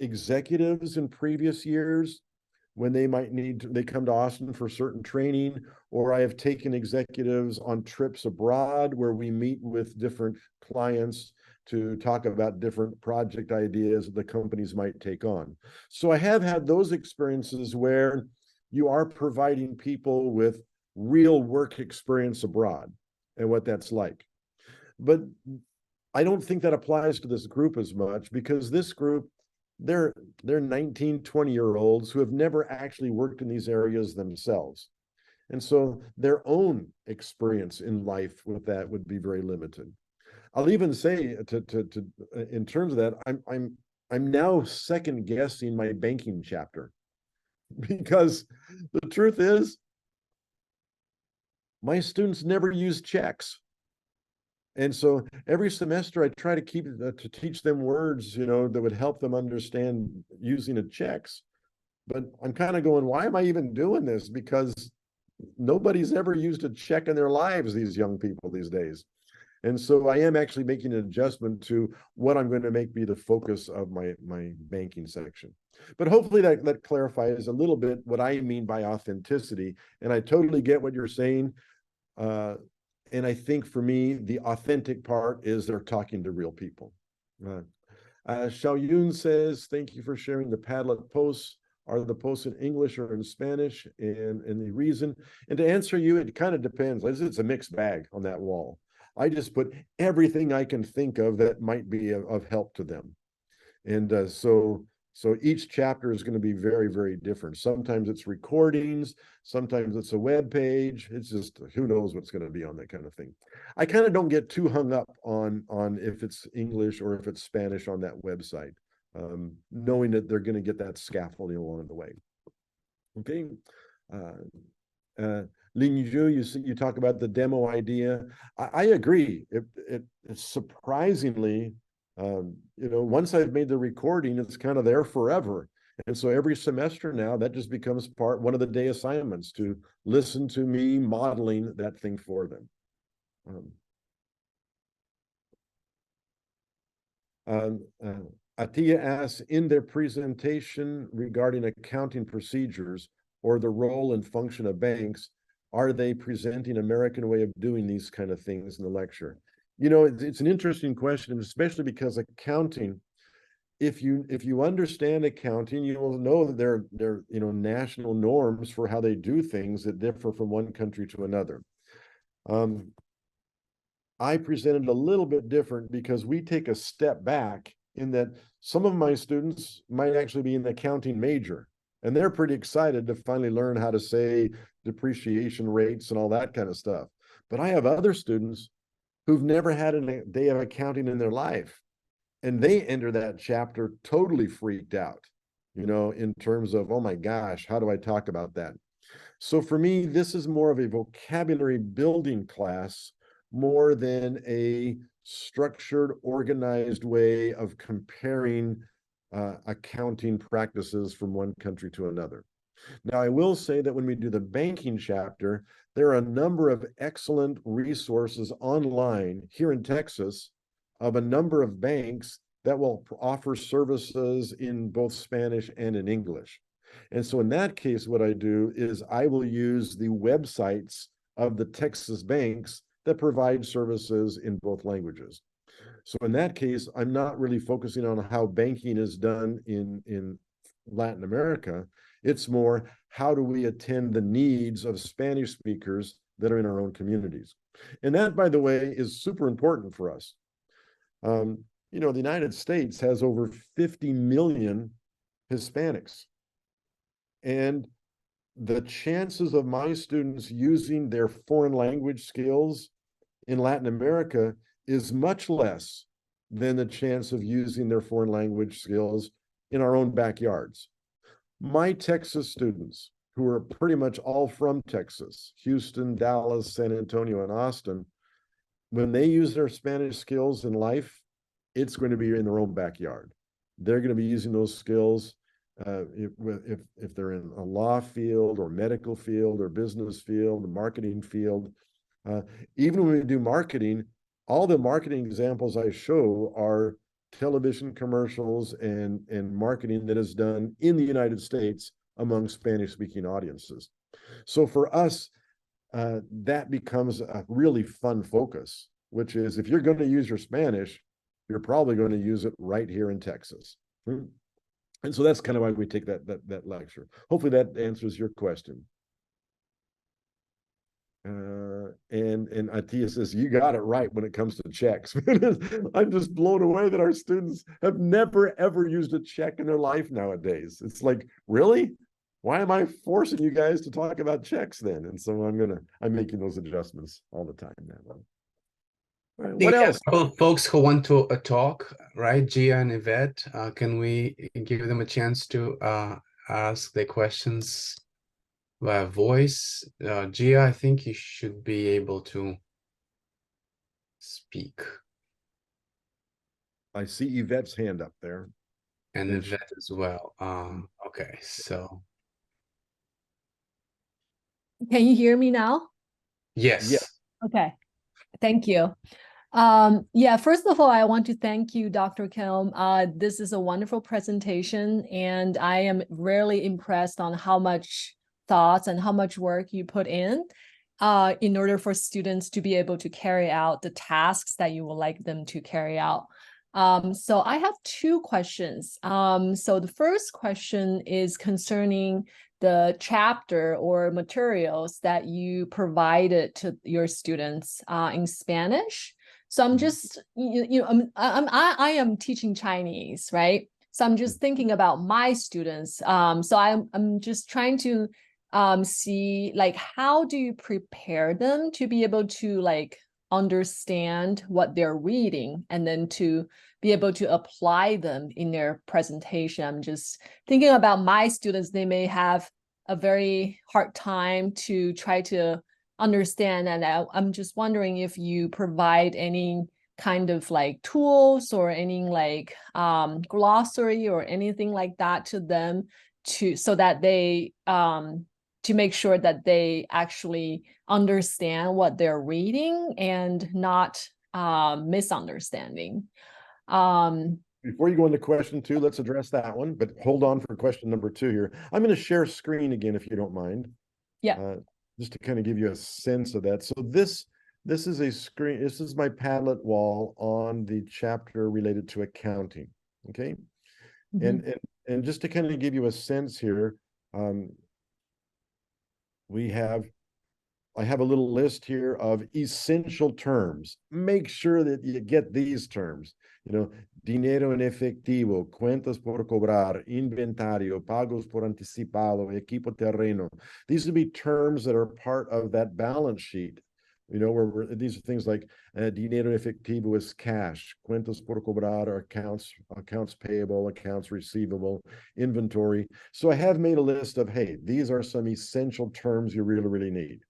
executives in previous years when they might they come to Austin for certain training, or I have taken executives on trips abroad where we meet with different clients to talk about different project ideas that the companies might take on. So I have had those experiences where you are providing people with real work experience abroad and what that's like. But I don't think that applies to this group as much because this group, they're 19, 20-year-olds who have never actually worked in these areas themselves. And so their own experience in life with that would be very limited. I'll even say in terms of that, I'm now second guessing my banking chapter because the truth is my students never use checks. And so every semester I try to to teach them words, that would help them understand using a checks. But I'm kind of going, why am I even doing this? Because nobody's ever used a check in their lives, these young people these days. And so I am actually making an adjustment to what I'm going to make be the focus of my banking section. But hopefully that clarifies a little bit what I mean by authenticity. And I totally get what you're saying. And I think for me, the authentic part is they're talking to real people. Xiao Yun says, thank you for sharing the Padlet posts. Are the posts in English or in Spanish? And the reason, and to answer you, it kind of depends. It's a mixed bag on that wall. I just put everything I can think of that might be of help to them. And so each chapter is going to be very, very different. Sometimes it's recordings, sometimes it's a web page. It's just who knows what's going to be on that kind of thing. I kind of don't get too hung up on if it's English or if it's Spanish on that website, knowing that they're going to get that scaffolding along the way. Okay. Ling Zhu, you talk about the demo idea. I agree. It's surprisingly, once I've made the recording, it's kind of there forever. And so every semester now, that just becomes one of the day assignments to listen to me modeling that thing for them. Atia asks, in their presentation regarding accounting procedures or the role and function of banks, are they presenting American way of doing these kind of things in the lecture? You know, it's an interesting question, especially because accounting, if you understand accounting, you will know that there are national norms for how they do things that differ from one country to another. I presented a little bit different because we take a step back in that some of my students might actually be an accounting major, and they're pretty excited to finally learn how to say depreciation rates and all that kind of stuff. But I have other students who've never had a day of accounting in their life, and they enter that chapter totally freaked out, in terms of, oh my gosh, how do I talk about that? So for me, this is more of a vocabulary building class more than a structured, organized way of comparing accounting practices from one country to another. Now, I will say that when we do the banking chapter, there are a number of excellent resources online here in Texas of a number of banks that will offer services in both Spanish and in English. And so in that case, what I do is I will use the websites of the Texas banks that provide services in both languages. So in that case, I'm not really focusing on how banking is done in Latin America. It's more, how do we attend the needs of Spanish speakers that are in our own communities? And that, by the way, is super important for us. The United States has over 50 million Hispanics. And the chances of my students using their foreign language skills in Latin America is much less than the chance of using their foreign language skills in our own backyards. My Texas students, who are pretty much all from Texas, Houston, Dallas, San Antonio, and Austin, when they use their Spanish skills in life, it's going to be in their own backyard. They're going to be using those skills if they're in a law field or medical field or business field, marketing field. Even when we do marketing, all the marketing examples I show are television commercials and marketing that is done in the United States among Spanish-speaking audiences. So for us, that becomes a really fun focus, which is, if you're going to use your Spanish, you're probably going to use it right here in Texas. And so that's kind of why we take that lecture. Hopefully that answers your question. And Atia says, you got it right when it comes to checks. I'm just blown away that our students have never, ever used a check in their life nowadays. It's like, really? Why am I forcing you guys to talk about checks then? And so I'm making those adjustments all the time now. All right, what else? Folks who want to talk, right? Gia and Yvette, can we give them a chance to ask their questions via voice? Gia, I think you should be able to speak. I see Yvette's hand up there. And Yvette as well. Okay, so. Can you hear me now? Yes. Yeah. Okay, thank you. Yeah, first of all, I want to thank you, Dr. Kelm. This is a wonderful presentation, and I am really impressed on how much thoughts and how much work you put in order for students to be able to carry out the tasks that you would like them to carry out. So I have two questions. So the first question is concerning the chapter or materials that you provided to your students in Spanish. So I'm just, I am teaching Chinese, right? So I'm just thinking about my students. So I'm just trying to see, like, how do you prepare them to be able to, like, understand what they're reading and then to be able to apply them in their presentation. I'm just thinking about my students. They may have a very hard time to try to understand, and I'm just wondering if you provide any kind of like tools or any like glossary or anything like that to them so that they to make sure that they actually understand what they're reading and not misunderstanding. Before you go into question 2, let's address that one, but hold on for question number 2 here. I'm going to share screen again, if you don't mind. Yeah. Just to kind of give you a sense of that. So this is a screen. This is my Padlet wall on the chapter related to accounting. Okay. Mhm. And just to kind of give you a sense here, I have a little list here of essential terms. Make sure that you get these terms. You know, dinero en efectivo, cuentas por cobrar, inventario, pagos por anticipado, equipo terreno. These would be terms that are part of that balance sheet. You know, where these are things like dinero en efectivo is cash, cuentas por cobrar are accounts payable, accounts receivable, inventory. So I have made a list of, hey, these are some essential terms you really, really need.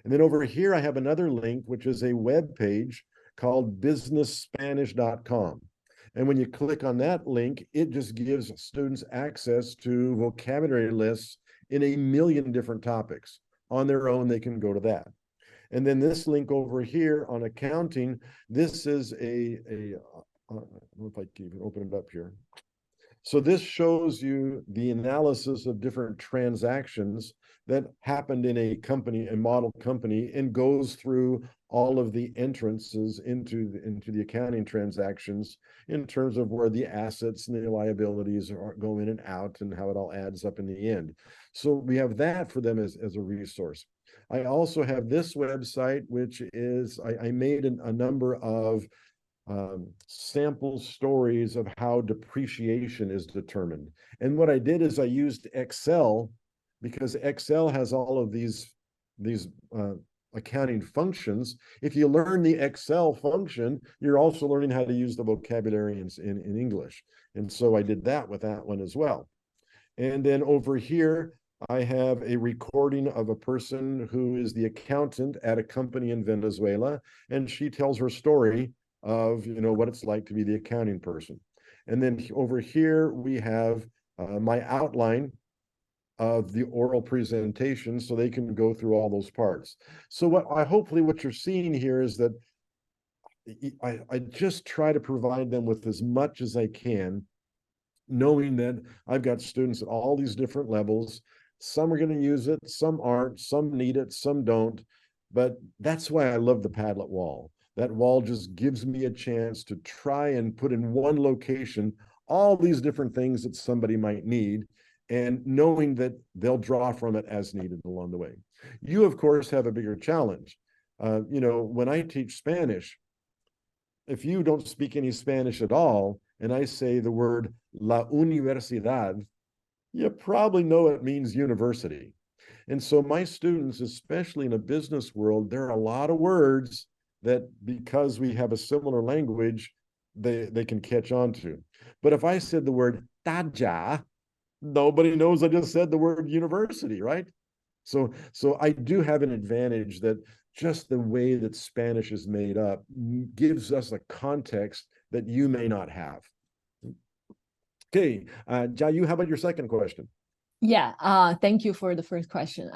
And then over here, I have another link, which is a web page called businessspanish.com. And when you click on that link, it just gives students access to vocabulary lists in a million different topics. On their own, they can go to that. And then this link over here on accounting, this is I don't know if I can even open it up here. So this shows you the analysis of different transactions that happened in a company, a model company, and goes through all of the entrances into the accounting transactions in terms of where the assets and the liabilities are go in and out and how it all adds up in the end. So we have that for them as a resource. I also have this website, which is, I made a number of sample stories of how depreciation is determined. And what I did is I used Excel, because Excel has all of these accounting functions. If you learn the Excel function, you're also learning how to use the vocabulary in English. And so I did that with that one as well. And then over here, I have a recording of a person who is the accountant at a company in Venezuela, and she tells her story of, you know, what it's like to be the accounting person. And then over here, we have my outline of the oral presentation, so they can go through all those parts. So hopefully what you're seeing here is that I just try to provide them with as much as I can, knowing that I've got students at all these different levels. Some are going to use it, some aren't, some need it, some don't. But that's why I love the Padlet wall. That wall just gives me a chance to try and put in one location all these different things that somebody might need, and knowing that they'll draw from it as needed along the way. You, of course, have a bigger challenge. You know, when I teach Spanish, if you don't speak any Spanish at all, and I say the word la universidad, you probably know it means university. And so my students, especially in a business world, there are a lot of words that, because we have a similar language, they can catch on to. But if I said the word taja, nobody knows I just said the word university, right? So I do have an advantage that just the way that Spanish is made up gives us a context that you may not have. Okay, Jayu, how about your second question? Yeah, thank you for the first question.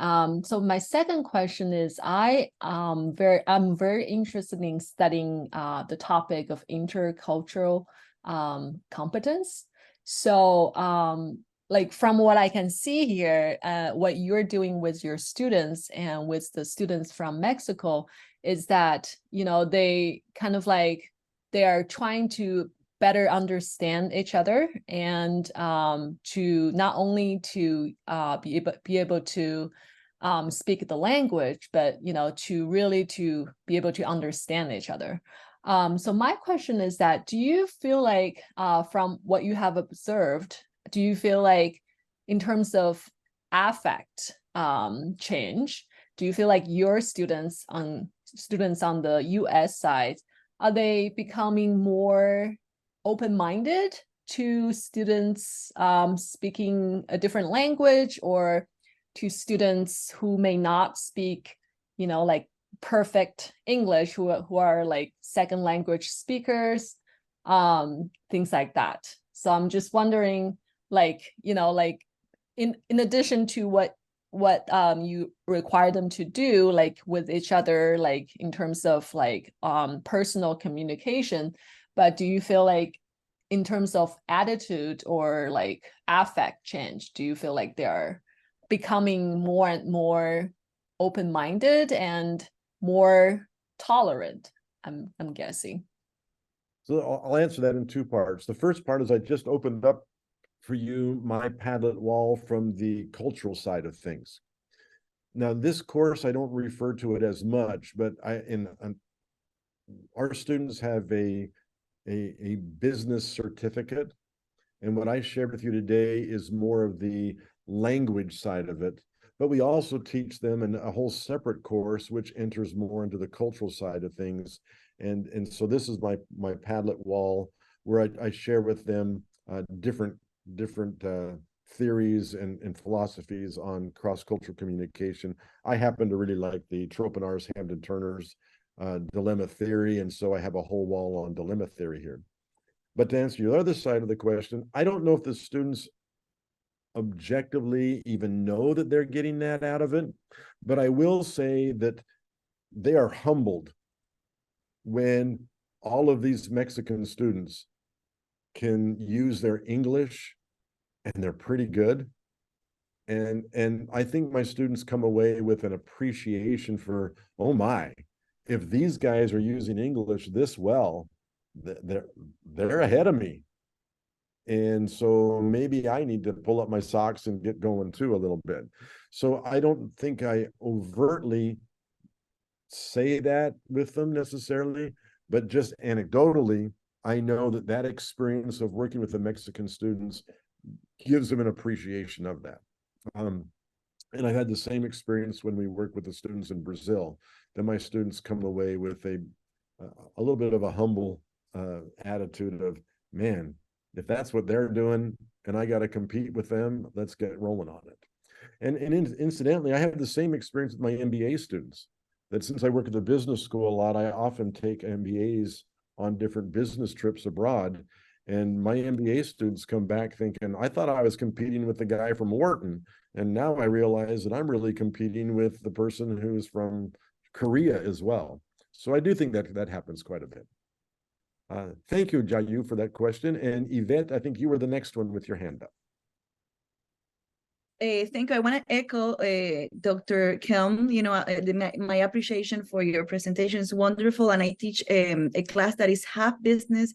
So my second question is, I'm very interested in studying the topic of intercultural competence. So like from what I can see here, what you're doing with your students and with the students from Mexico is that, you know, they kind of like, they are trying to better understand each other, and to not only to be able to speak the language, but, you know, to really to be able to understand each other. So my question is that, do you feel like from what you have observed, do you feel like in terms of affect change, do you feel like your students on the US side, are they becoming more open-minded to students speaking a different language, or to students who may not speak, you know, like perfect English, who are like second language speakers, things like that? So I'm just wondering, like, you know, like in addition to what you require them to do, like with each other, like in terms of like personal communication, but do you feel like in terms of attitude or like affect change? Do you feel like they're becoming more and more open-minded and more tolerant? I'm guessing. So I'll answer that in two parts. The first part is I just opened up for you my Padlet wall from the cultural side of things. Now, this course, I don't refer to it as much, but our students have a business certificate. And what I shared with you today is more of the language side of it. But we also teach them in a whole separate course, which enters more into the cultural side of things. And so this is my Padlet wall where I share with them different theories and philosophies on cross-cultural communication. I happen to really like the Tropenar's, Hampton Turner's dilemma theory, and so I have a whole wall on dilemma theory here. But to answer your other side of the question, I don't know if the students objectively even know that they're getting that out of it, but I will say that they are humbled when all of these Mexican students can use their English and they're pretty good. And I think my students come away with an appreciation for, oh my, if these guys are using English this well, they're ahead of me. And so maybe I need to pull up my socks and get going too a little bit. So I don't think I overtly say that with them necessarily, but just anecdotally, I know that experience of working with the Mexican students gives them an appreciation of that. And I had the same experience when we work with the students in Brazil, that my students come away with a little bit of a humble attitude of, man, if that's what they're doing and I got to compete with them, let's get rolling on it. And incidentally, I have the same experience with my MBA students, that since I work at the business school a lot, I often take MBAs on different business trips abroad. And my MBA students come back thinking, I thought I was competing with the guy from Wharton. And now I realize that I'm really competing with the person who's from Korea as well. So I do think that happens quite a bit. Thank you, Jayu, for that question. And Yvette, I think you were the next one with your hand up. Thank you. I want to echo Dr. Kelm. You know, my appreciation for your presentation is wonderful. And I teach a class that is half business,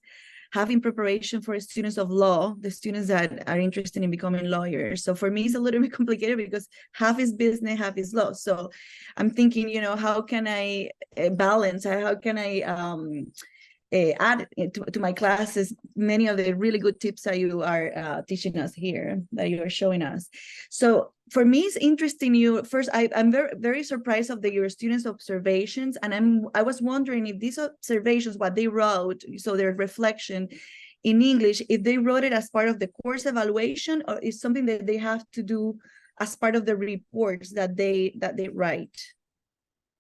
half in preparation for students of law, the students that are interested in becoming lawyers. So for me, it's a little bit complicated because half is business, half is law. So I'm thinking, you know, how can I balance? How can I add to my classes many of the really good tips that you are teaching us here, that you are showing us. So for me, it's interesting. I'm very surprised of your students' observations, and I was wondering if these observations, what they wrote, so their reflection in English, if they wrote it as part of the course evaluation, or is something that they have to do as part of the reports that they write.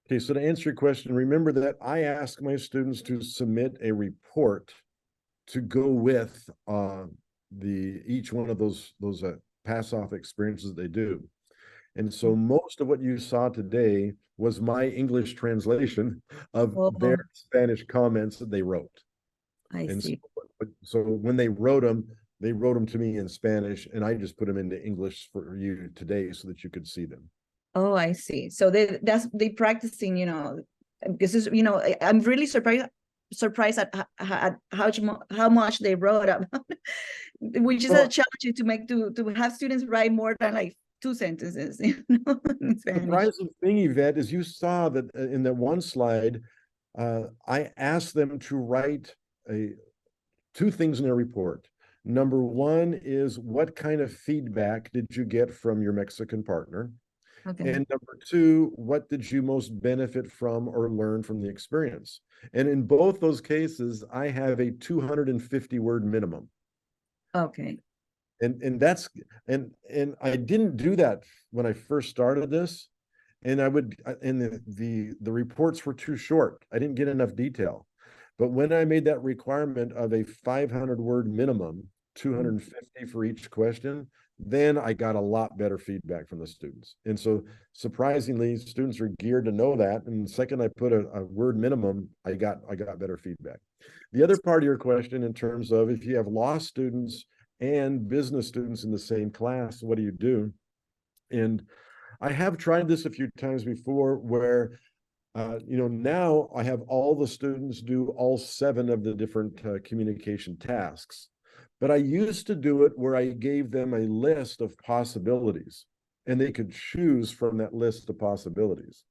Okay, so to answer your question, remember that I ask my students to submit a report to go with each one of those pass-off experiences they do. And so most of what you saw today was my English translation of their Spanish comments that they wrote. I see. So when they wrote them to me in Spanish, and I just put them into English for you today so that you could see them. Oh, I see. So they practicing, you know, because you know, I'm really surprised at how much they wrote up, which is a challenge to have students write more than like 2 sentences, you know, in Spanish. The surprising thing, Yvette, is you saw that in that one slide, I asked them to write 2 things in their report. Number 1 is, what kind of feedback did you get from your Mexican partner? Okay. And number 2, what did you most benefit from or learn from the experience? And in both those cases, I have a 250-word minimum. Okay. And that's and I didn't do that when I first started this, and the reports were too short. I didn't get enough detail. But when I made that requirement of a 500-word minimum, 250 for each question, then I got a lot better feedback from the students. And so surprisingly, students are geared to know that. And the second I put a word minimum, I got better feedback. The other part of your question in terms of if you have law students and business students in the same class, what do you do? And I have tried this a few times before where now I have all the students do all 7 of the different communication tasks. But I used to do it where I gave them a list of possibilities and they could choose from that list of possibilities.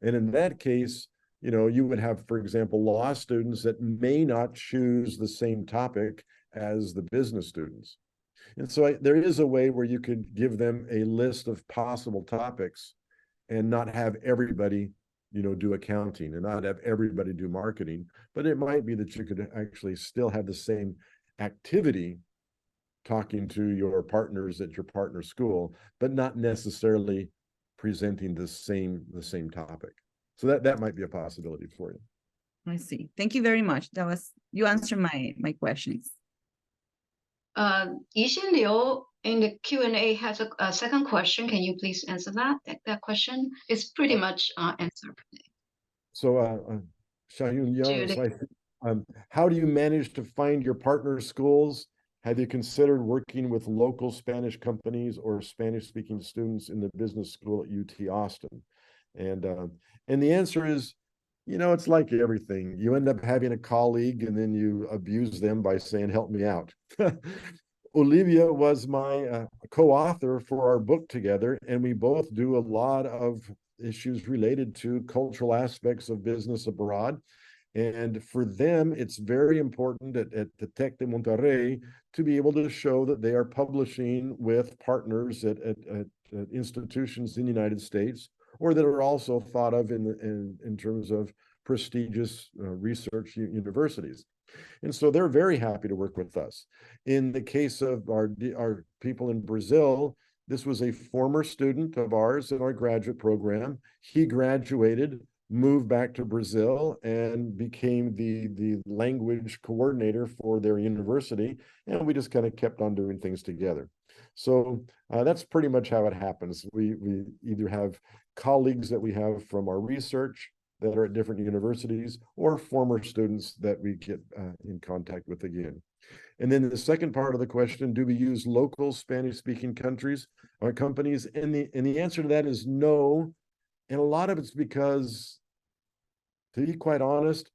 And in that case, you would have, for example, law students that may not choose the same topic as the business students. And so there is a way where you could give them a list of possible topics and not have everybody do accounting and not have everybody do marketing, but it might be that you could actually still have the same activity talking to your partners at your partner school, but not necessarily presenting the same topic. So that might be a possibility for you. I see. Thank you very much. You answered my questions. Yixin Liu in the Q&A has a second question. Can you please answer that? That question is pretty much answered. So, Xiaoyun Yang, Judy. how do you manage to find your partner schools? Have you considered working with local Spanish companies or Spanish-speaking students in the business school at UT Austin? And the answer is, it's like everything. You end up having a colleague and then you abuse them by saying, help me out. Olivia was my co-author for our book together, and we both do a lot of issues related to cultural aspects of business abroad. And for them, it's very important at the Tec de Monterrey to be able to show that they are publishing with partners at institutions in the United States, or that are also thought of in terms of prestigious research universities. And so they're very happy to work with us. In the case of our people in Brazil, this was a former student of ours in our graduate program. He graduated, moved back to Brazil, and became the language coordinator for their university. And we just kind of kept on doing things together. So that's pretty much how it happens. We either have colleagues that we have from our research that are at different universities, or former students that we get in contact with again. And then the second part of the question, do we use local Spanish-speaking countries or companies? And the answer to that is no. And a lot of it's because, to be quite honest,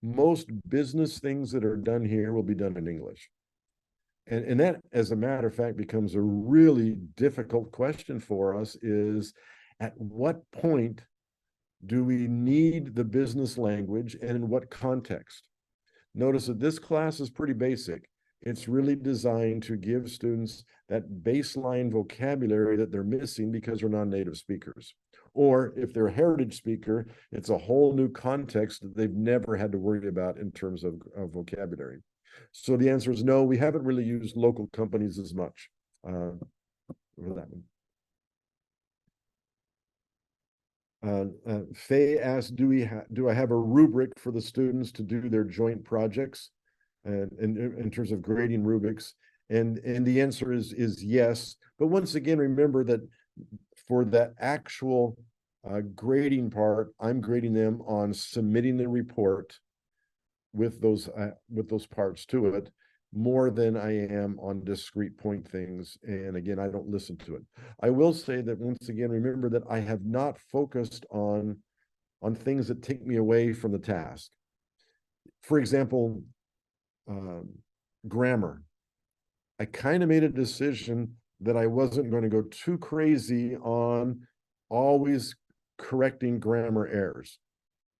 most business things that are done here will be done in English. And that, as a matter of fact, becomes a really difficult question for us, is at what point do we need the business language and in what context? Notice that this class is pretty basic. It's really designed to give students that baseline vocabulary that they're missing because they're non-native speakers. Or if they're a heritage speaker, it's a whole new context that they've never had to worry about in terms of vocabulary. So the answer is no, we haven't really used local companies as much for that one. Faye asked, do I have a rubric for the students to do their joint projects in terms of grading rubrics? And the answer is yes. But once again, remember that for that actual grading part, I'm grading them on submitting the report with those parts to it, more than I am on discrete point things. And again, I don't listen to it. I will say that once again, remember that I have not focused on things that take me away from the task. For example, grammar. I kind of made a decision that I wasn't going to go too crazy on always correcting grammar errors,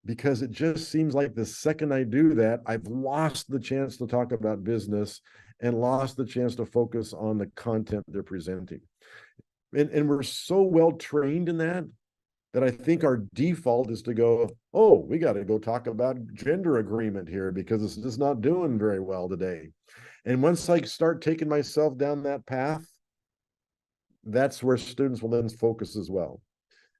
because it just seems like the second I do that, I've lost the chance to talk about business and lost the chance to focus on the content they're presenting. And we're so well trained in that I think our default is to go, oh, we got to go talk about gender agreement here because it's just not doing very well today. And once I start taking myself down that path, that's where students will then focus as well.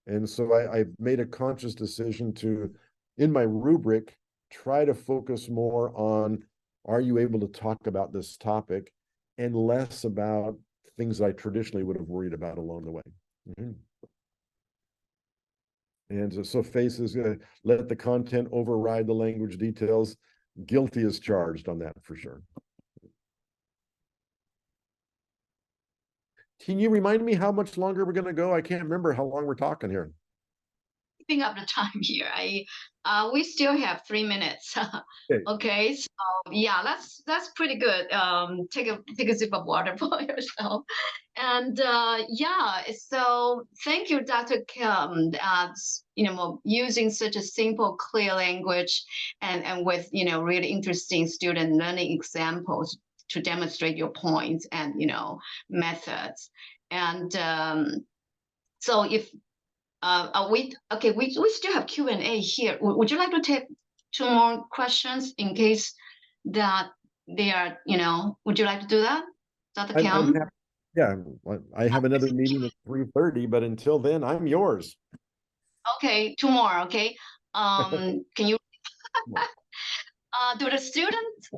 And so I've made a conscious decision to, in my rubric, try to focus more on, are you able to talk about this topic, and less about things that I traditionally would have worried about along the way. Mhm. And so FACE is let the content override the language details. Guilty is charged on that for sure. Can you remind me how much longer we're going to go? I can't remember how long we're talking here. Keeping up the time here. We still have 3 minutes. Okay. Okay, so yeah, that's pretty good. Take a sip of water for yourself. And yeah, so thank you, Dr. Kim. Using such a simple, clear language and with really interesting student learning examples to demonstrate your points and methods. And so if we still have Q&A here. Would you like to take 2 more questions in case that they are, would you like to do that, Dr. Kelm? Yeah, I have another meeting at 3:30, but until then, I'm yours. Okay, 2 more, okay. Can you, do the students,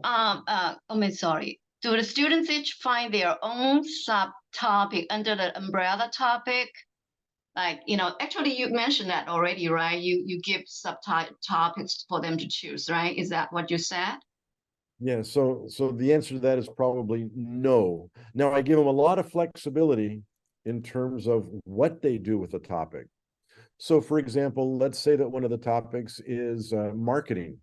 do the students each find their own subtopic under the umbrella topic? Like, actually you mentioned that already, right? You give subtopics for them to choose, right? Is that what you said? Yeah, so the answer to that is probably no. Now, I give them a lot of flexibility in terms of what they do with the topic. So, for example, let's say that one of the topics is marketing.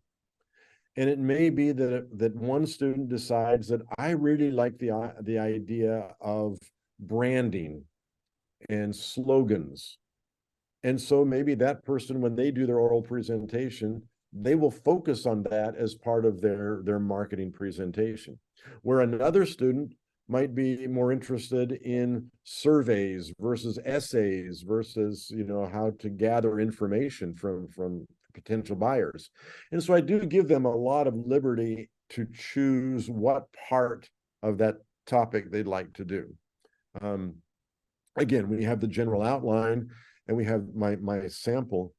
And it may be that one student decides that I really like the idea of branding and slogans. And so maybe that person, when they do their oral presentation, they will focus on that as part of their marketing presentation. Where another student might be more interested in surveys versus essays versus, how to gather information from potential buyers. And so I do give them a lot of liberty to choose what part of that topic they'd like to do. Again, we have the general outline and we have my sample,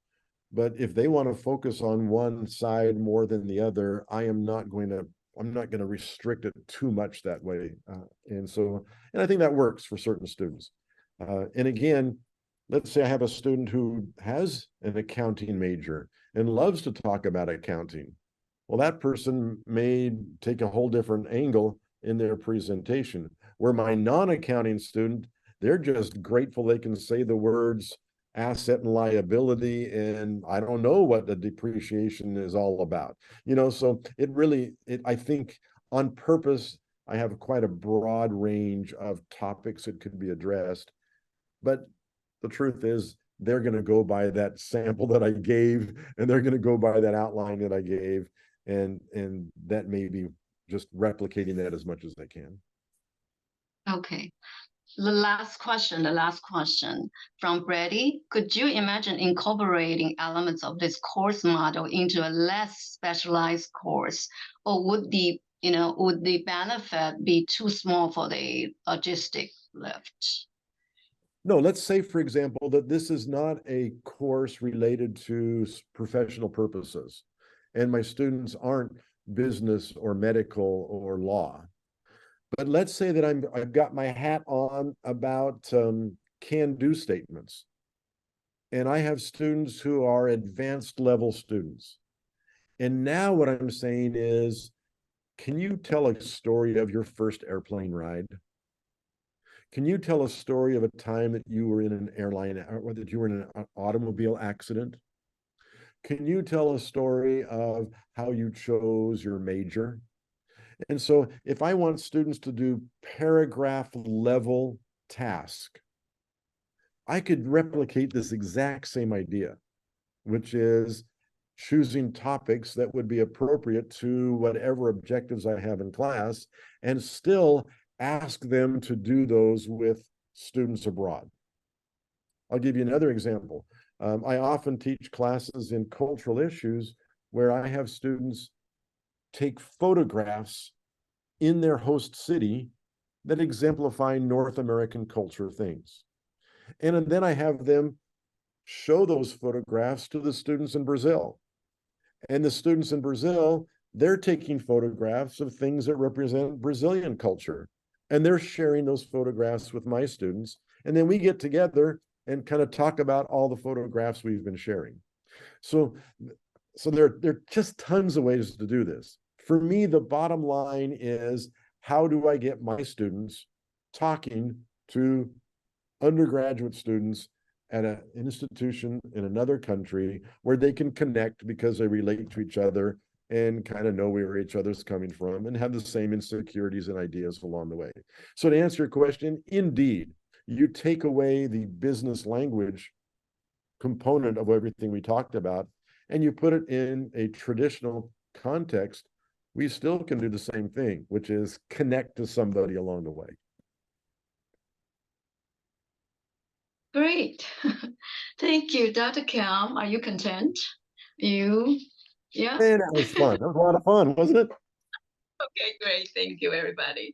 but if they want to focus on one side more than the other, I'm not going to restrict it too much that way. And I think that works for certain students. And again, let's say I have a student who has an accounting major and loves to talk about accounting. Well, that person may take a whole different angle in their presentation, where my non-accounting student, they're just grateful they can say the words asset and liability, and I don't know what the depreciation is all about. So I think on purpose, I have quite a broad range of topics that could be addressed. But the truth is, they're going to go by that sample that I gave, and they're going to go by that outline that I gave, and that may be just replicating that as much as they can. Okay. The last question from Brady. Could you imagine incorporating elements of this course model into a less specialized course, or would the benefit be too small for the logistic lift? No, let's say, for example, that this is not a course related to professional purposes, and my students aren't business or medical or law. But let's say that I've got my hat on about can-do statements. And I have students who are advanced level students. And now what I'm saying is, can you tell a story of your first airplane ride? Can you tell a story of a time that you were in an airline or that you were in an automobile accident? Can you tell a story of how you chose your major? And so if I want students to do paragraph level task, I could replicate this exact same idea, which is choosing topics that would be appropriate to whatever objectives I have in class, and still ask them to do those with students abroad. I'll give you another example. I often teach classes in cultural issues where I have students take photographs in their host city that exemplify North American culture things. And then I have them show those photographs to the students in Brazil. And the students in Brazil, they're taking photographs of things that represent Brazilian culture. and they're sharing those photographs with my students. And then we get together and kind of talk about all the photographs we've been sharing. So there are just tons of ways to do this. For me, the bottom line is, how do I get my students talking to undergraduate students at an institution in another country where they can connect because they relate to each other and kind of know where each other's coming from and have the same insecurities and ideas along the way. So to answer your question, indeed, you take away the business language component of everything we talked about, and you put it in a traditional context, we still can do the same thing, which is connect to somebody along the way. Great. Thank you, Dr. Kelm. Are you content? Yeah? Man, that was fun. That was a lot of fun, wasn't it? Okay, great. Thank you, everybody.